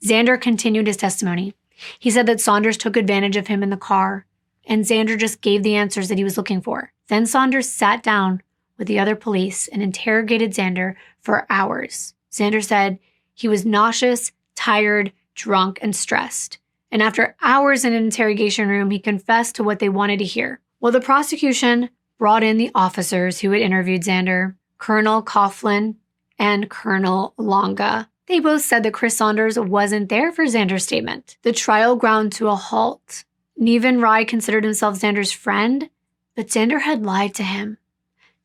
[SPEAKER 1] Xander continued his testimony. He said that Saunders took advantage of him in the car, and Xander just gave the answers that he was looking for. Then Saunders sat down with the other police and interrogated Xander for hours. Xander said he was nauseous, tired, drunk, and stressed. And after hours in an interrogation room, he confessed to what they wanted to hear. Well, the prosecution brought in the officers who had interviewed Xander, Colonel Coughlin and Colonel Longa. They both said that Chris Saunders wasn't there for Xander's statement. The trial ground to a halt. Nevin Rai considered himself Xander's friend, but Xander had lied to him.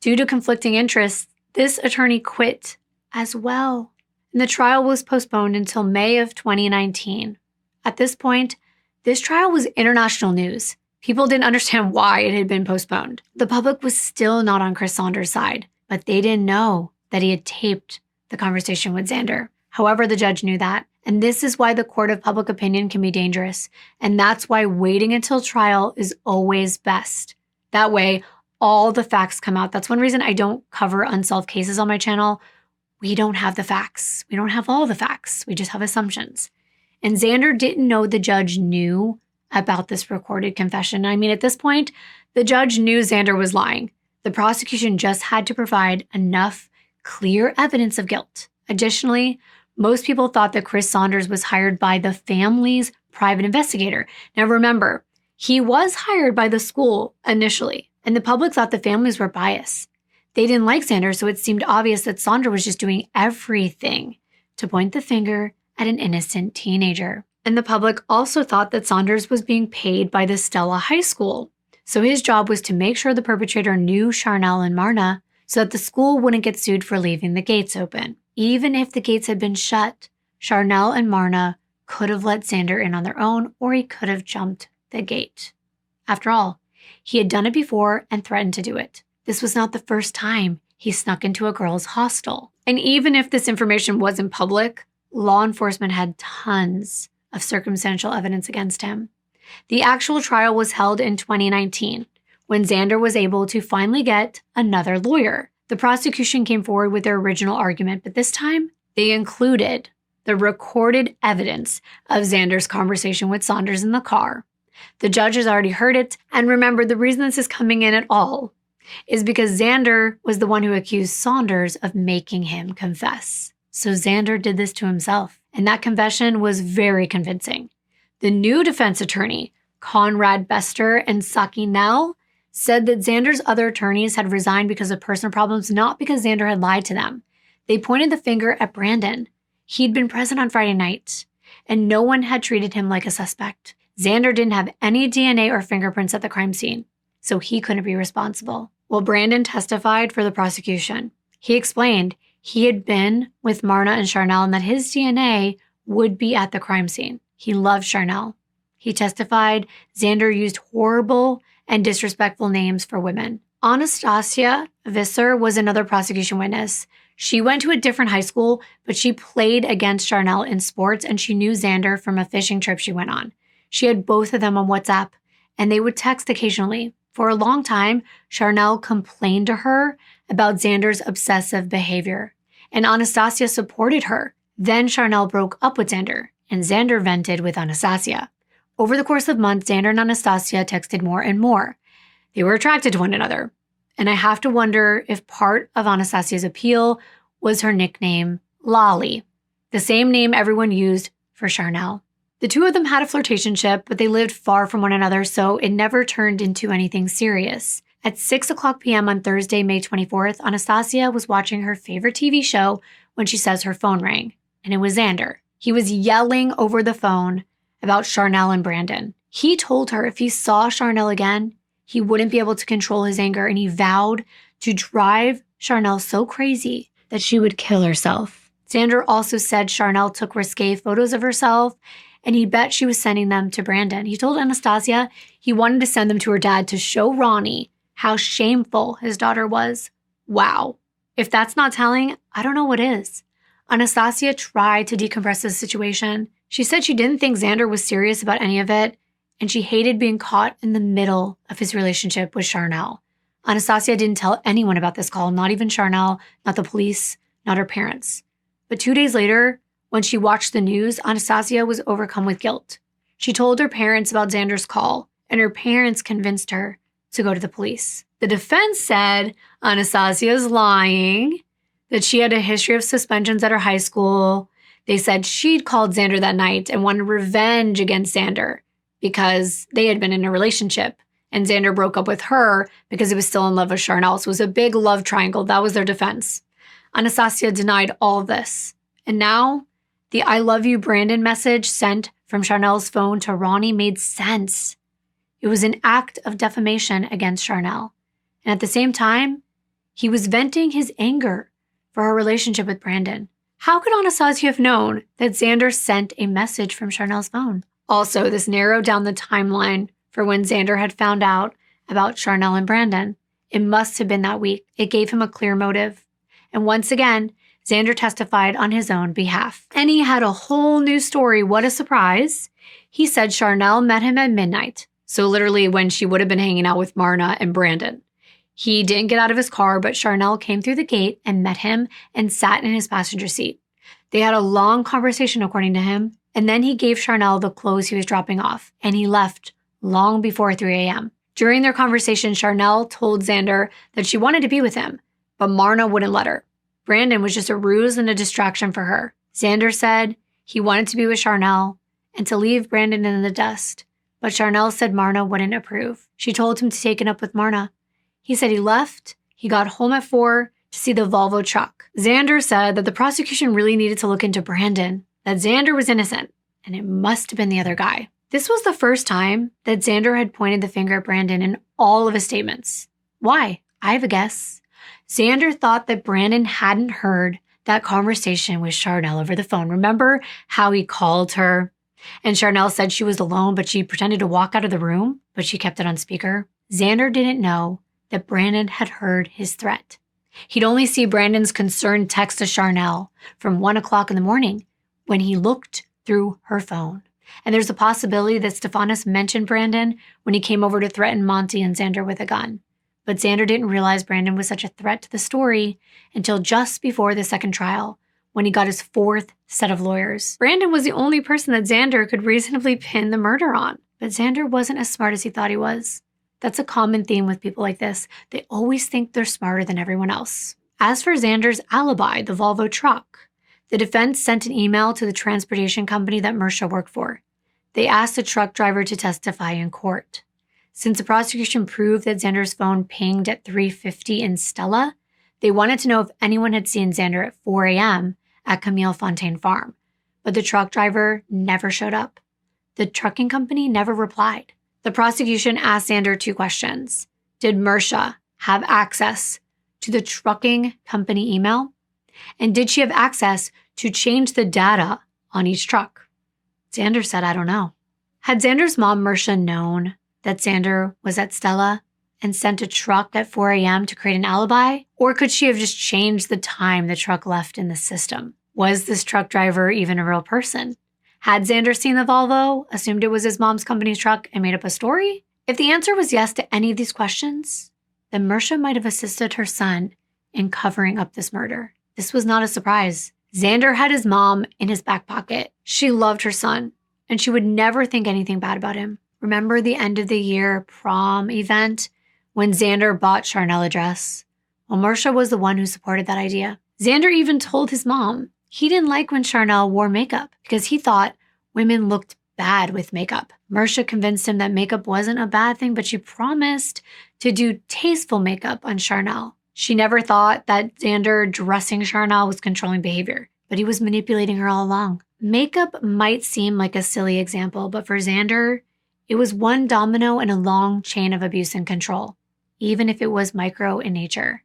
[SPEAKER 1] Due to conflicting interests, this attorney quit as well. And the trial was postponed until May of 2019. At this point, this trial was international news. People didn't understand why it had been postponed. The public was still not on Chris Saunders' side, but they didn't know that he had taped the conversation with Xander. However, the judge knew that. And this is why the court of public opinion can be dangerous. And that's why waiting until trial is always best. That way, all the facts come out. That's one reason I don't cover unsolved cases on my channel. We don't have the facts. We don't have all the facts. We just have assumptions. And Xander didn't know the judge knew about this recorded confession. I mean, at this point, the judge knew Xander was lying. The prosecution just had to provide enough clear evidence of guilt. Additionally, most people thought that Chris Saunders was hired by the family's private investigator. Now remember, he was hired by the school initially, and the public thought the families were biased. They didn't like Xander, so it seemed obvious that Saunders was just doing everything to point the finger at an innocent teenager. And the public also thought that Saunders was being paid by the Stella High School. So his job was to make sure the perpetrator knew Sharnelle and Marna so that the school wouldn't get sued for leaving the gates open. Even if the gates had been shut, Sharnelle and Marna could have let Xander in on their own, or he could have jumped the gate. After all, he had done it before and threatened to do it. This was not the first time he snuck into a girl's hostel. And even if this information wasn't public, law enforcement had tons of circumstantial evidence against him. The actual trial was held in 2019, when Xander was able to finally get another lawyer. The prosecution came forward with their original argument, but this time they included the recorded evidence of Xander's conversation with Saunders in the car. The judge has already heard it, and remember, the reason this is coming in at all is because Xander was the one who accused Saunders of making him confess. So Xander did this to himself, and that confession was very convincing. The new defense attorney, Conrad Bester and Saki Nell, said that Xander's other attorneys had resigned because of personal problems, not because Xander had lied to them. They pointed the finger at Brandon. He'd been present on Friday night, and no one had treated him like a suspect. Xander didn't have any DNA or fingerprints at the crime scene, so he couldn't be responsible. Well, Brandon testified for the prosecution. He explained he had been with Marna and Sharnelle and that his DNA would be at the crime scene. He loved Sharnelle. He testified Xander used horrible and disrespectful names for women. Anastasia Visser was another prosecution witness. She went to a different high school, but she played against Sharnelle in sports, and she knew Xander from a fishing trip she went on. She had both of them on WhatsApp, and they would text occasionally. For a long time, Sharnelle complained to her about Xander's obsessive behavior, and Anastasia supported her. Then Sharnelle broke up with Xander, and Xander vented with Anastasia. Over the course of months, Xander and Anastasia texted more and more. They were attracted to one another, and I have to wonder if part of Anastasia's appeal was her nickname, Lolly, the same name everyone used for Sharnelle. The two of them had a flirtationship, but they lived far from one another, so it never turned into anything serious. At 6:00 p.m. on Thursday, May 24th, Anastasia was watching her favorite TV show when she says her phone rang, and it was Xander. He was yelling over the phone about Sharnelle and Brandon. He told her if he saw Sharnelle again, he wouldn't be able to control his anger, and he vowed to drive Sharnelle so crazy that she would kill herself. Xander also said Sharnelle took risque photos of herself, and he bet she was sending them to Brandon. He told Anastasia he wanted to send them to her dad to show Ronnie how shameful his daughter was. Wow. If that's not telling, I don't know what is. Anastasia tried to decompress the situation. She said she didn't think Xander was serious about any of it, and she hated being caught in the middle of his relationship with Sharnelle. Anastasia didn't tell anyone about this call, not even Sharnelle, not the police, not her parents. But 2 days later, when she watched the news, Anastasia was overcome with guilt. She told her parents about Xander's call, and her parents convinced her to go to the police. The defense said Anastasia's lying, that she had a history of suspensions at her high school. They said she'd called Xander that night and wanted revenge against Xander because they had been in a relationship, and Xander broke up with her because he was still in love with Sharnelle. So it was a big love triangle. That was their defense. Anastasia denied all of this. And now, the I love you, Brandon message sent from Sharnelle's phone to Ronnie made sense. It was an act of defamation against Sharnelle. And at the same time, he was venting his anger for her relationship with Brandon. How could Anastasia have known that Xander sent a message from Sharnelle's phone? Also, this narrowed down the timeline for when Xander had found out about Sharnelle and Brandon. It must have been that week. It gave him a clear motive. And once again, Xander testified on his own behalf. And he had a whole new story. What a surprise. He said Sharnelle met him at midnight. So literally when she would have been hanging out with Marna and Brandon. He didn't get out of his car, but Sharnelle came through the gate and met him and sat in his passenger seat. They had a long conversation, according to him, and then he gave Sharnelle the clothes he was dropping off, and he left long before 3 a.m. During their conversation, Sharnelle told Xander that she wanted to be with him, but Marna wouldn't let her. Brandon was just a ruse and a distraction for her. Xander said he wanted to be with Sharnelle and to leave Brandon in the dust, but Sharnelle said Marna wouldn't approve. She told him to take it up with Marna. He said he left. He got home at 4 to see the Volvo truck. Xander said that the prosecution really needed to look into Brandon, that Xander was innocent, and it must have been the other guy. This was the first time that Xander had pointed the finger at Brandon in all of his statements. Why? I have a guess. Xander thought that Brandon hadn't heard that conversation with Sharnelle over the phone. Remember how he called her? And Sharnelle said she was alone, but she pretended to walk out of the room, but she kept it on speaker. Xander didn't know that Brandon had heard his threat. He'd only see Brandon's concerned text to Sharnelle from 1 o'clock in the morning when he looked through her phone. And there's a possibility that Stefanos mentioned Brandon when he came over to threaten Monty and Xander with a gun. But Xander didn't realize Brandon was such a threat to the story until just before the second trial, when he got his 4th set of lawyers. Brandon was the only person that Xander could reasonably pin the murder on. But Xander wasn't as smart as he thought he was. That's a common theme with people like this. They always think they're smarter than everyone else. As for Xander's alibi, the Volvo truck, the defense sent an email to the transportation company that Mersha worked for. They asked the truck driver to testify in court. Since the prosecution proved that Xander's phone pinged at 3:50 in Stella, they wanted to know if anyone had seen Xander at 4 a.m. at Camille Fontaine Farm. But the truck driver never showed up. the trucking company never replied. The prosecution asked Xander 2 questions. Did Marcia have access to the trucking company email? And did she have access to change the data on each truck? Xander said, I don't know. Had Xander's mom, Marcia, known that Xander was at Stella and sent a truck at 4 a.m. to create an alibi? Or could she have just changed the time the truck left in the system? Was this truck driver even a real person? Had Xander seen the Volvo, assumed it was his mom's company's truck, and made up a story? If the answer was yes to any of these questions, then Marcia might have assisted her son in covering up this murder. This was not a surprise. Xander had his mom in his back pocket. She loved her son, and she would never think anything bad about him. Remember the end of the year prom event when Xander bought Sharnelle a dress? Well, Marcia was the one who supported that idea. Xander even told his mom he didn't like when Sharnelle wore makeup because he thought women looked bad with makeup. Marcia convinced him that makeup wasn't a bad thing, but she promised to do tasteful makeup on Sharnelle. She never thought that Xander dressing Sharnelle was controlling behavior, but he was manipulating her all along. Makeup might seem like a silly example, but for Xander, it was one domino in a long chain of abuse and control, even if it was micro in nature.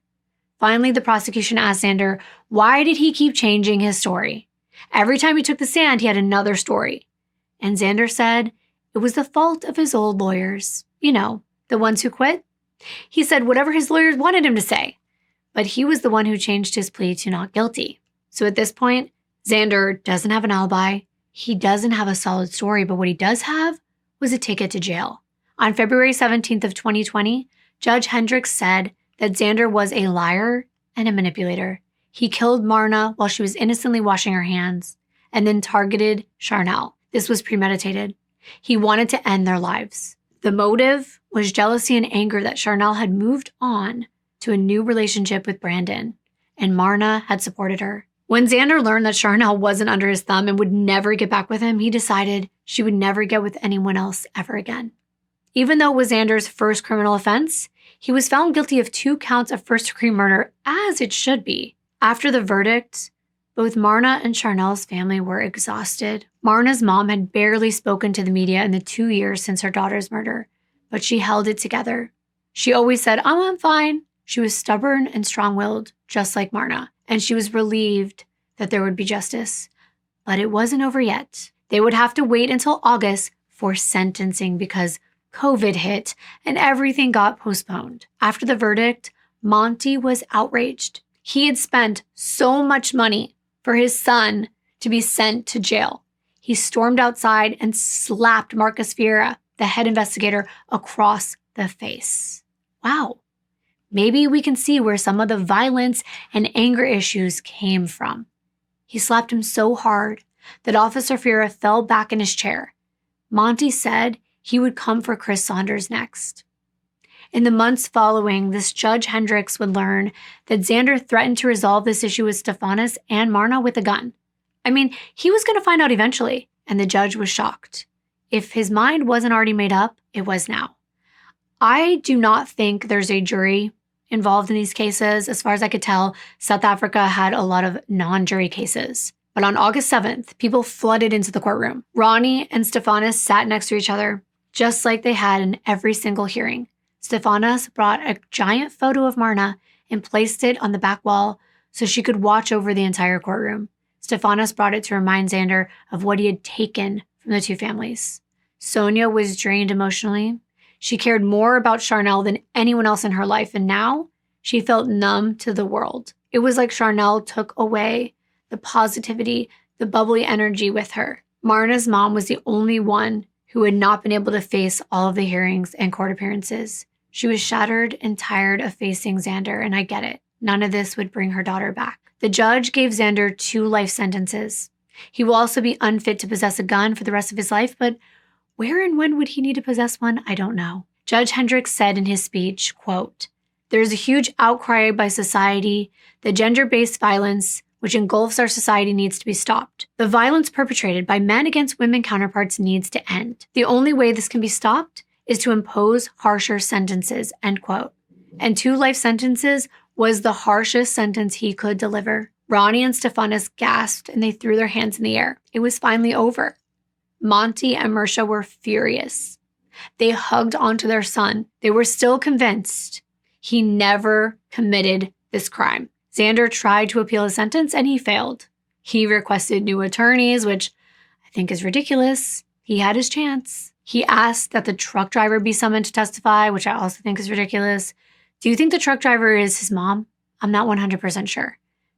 [SPEAKER 1] Finally, the prosecution asked Xander, why did he keep changing his story? Every time he took the stand, he had another story. And Xander said it was the fault of his old lawyers. You know, the ones who quit. He said whatever his lawyers wanted him to say, but he was the one who changed his plea to not guilty. So at this point, Xander doesn't have an alibi. He doesn't have a solid story, but what he does have was a ticket to jail. On February 17th of 2020, Judge Hendricks said that Xander was a liar and a manipulator. He killed Marna while she was innocently washing her hands and then targeted Sharnelle. This was premeditated. He wanted to end their lives. The motive was jealousy and anger that Sharnelle had moved on to a new relationship with Brandon, and Marna had supported her. When Xander learned that Sharnelle wasn't under his thumb and would never get back with him, he decided she would never get with anyone else ever again. Even though it was Xander's first criminal offense, he was found guilty of 2 counts of first-degree murder, as it should be. After the verdict, both Marna and Sharnelle's family were exhausted. Marna's mom had barely spoken to the media in the 2 years since her daughter's murder, but she held it together. She always said, "Oh, I'm fine." She was stubborn and strong-willed, just like Marna, and she was relieved that there would be justice. But it wasn't over yet. They would have to wait until August for sentencing because COVID hit and everything got postponed. After the verdict, Monty was outraged. He had spent so much money for his son to be sent to jail. He stormed outside and slapped Marcus Vieira, the head investigator, across the face. Wow. Maybe we can see where some of the violence and anger issues came from. He slapped him so hard that Officer Vieira fell back in his chair. Monty said he would come for Chris Saunders next. In the months following, this Judge Hendricks would learn that Xander threatened to resolve this issue with Stefanis and Marna with a gun. I mean, he was going to find out eventually, and the judge was shocked. If his mind wasn't already made up, it was now. I do not think there's a jury involved in these cases. As far as I could tell, South Africa had a lot of non-jury cases. But on August 7th, people flooded into the courtroom. Ronnie and Stefanis sat next to each other, just like they had in every single hearing. Stefanis brought a giant photo of Marna and placed it on the back wall so she could watch over the entire courtroom. Stefanis brought it to remind Xander of what he had taken from the 2 families. Sonia was drained emotionally. She cared more about Sharnelle than anyone else in her life, and now she felt numb to the world. It was like Sharnelle took away the positivity, the bubbly energy with her. Marna's mom was the only one who had not been able to face all of the hearings and court appearances. She was shattered and tired of facing Xander, and I get it. None of this would bring her daughter back. The judge gave Xander 2 life sentences. He will also be unfit to possess a gun for the rest of his life, but where and when would he need to possess one? I don't know. Judge Hendricks said in his speech, quote, "There's a huge outcry by society that gender-based violence, which engulfs our society, needs to be stopped. The violence perpetrated by men against women counterparts needs to end. The only way this can be stopped is to impose harsher sentences," end quote. And 2 life sentences was the harshest sentence he could deliver. Ronnie and Stefanis gasped and they threw their hands in the air. It was finally over. Monty and Marcia were furious. They hugged onto their son. They were still convinced he never committed this crime. Xander tried to appeal his sentence and he failed. He requested new attorneys, which I think is ridiculous. He had his chance. He asked that the truck driver be summoned to testify, which I also think is ridiculous. Do you think the truck driver is his mom? I'm not 100% sure,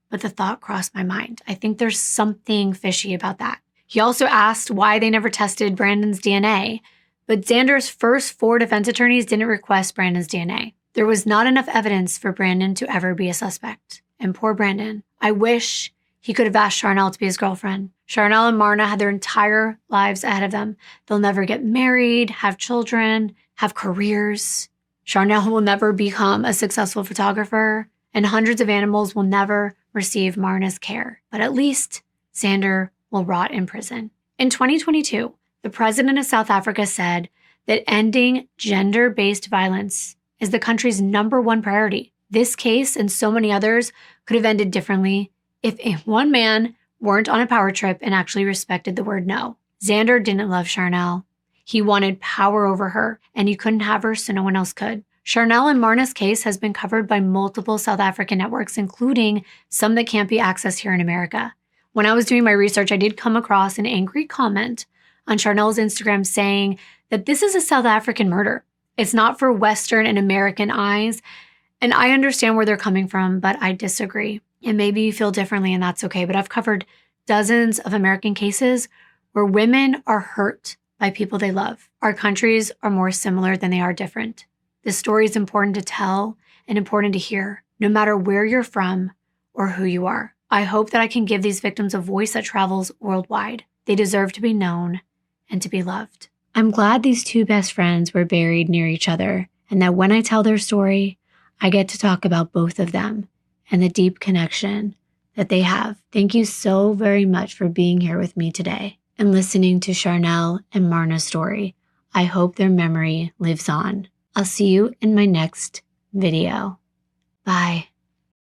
[SPEAKER 1] but the thought crossed my mind. I think there's something fishy about that. He also asked why they never tested Brandon's DNA, but Xander's first 4 defense attorneys didn't request Brandon's DNA. There was not enough evidence for Brandon to ever be a suspect. And poor Brandon. I wish he could have asked Sharnelle to be his girlfriend. Sharnelle and Marna had their entire lives ahead of them. They'll never get married, have children, have careers. Sharnelle will never become a successful photographer, and hundreds of animals will never receive Marna's care. But at least Xander will rot in prison. In 2022, the president of South Africa said that ending gender-based violence is the country's #1 priority. This case and so many others could have ended differently if one man weren't on a power trip and actually respected the word no. Xander didn't love Sharnelle. He wanted power over her, and he couldn't have her, so no one else could. Sharnelle and Marna's case has been covered by multiple South African networks, including some that can't be accessed here in America. When I was doing my research, I did come across an angry comment on Sharnelle's Instagram saying that this is a South African murder. It's not for Western and American eyes. And I understand where they're coming from, but I disagree. And maybe you feel differently, and that's okay. But I've covered dozens of American cases where women are hurt by people they love. Our countries are more similar than they are different. This story is important to tell and important to hear, no matter where you're from or who you are. I hope that I can give these victims a voice that travels worldwide. They deserve to be known and to be loved. I'm glad these 2 best friends were buried near each other, and that when I tell their story, I get to talk about both of them and the deep connection that they have. Thank you so very much for being here with me today and listening to Sharnelle and Marna's story. I hope their memory lives on. I'll see you in my next video. Bye.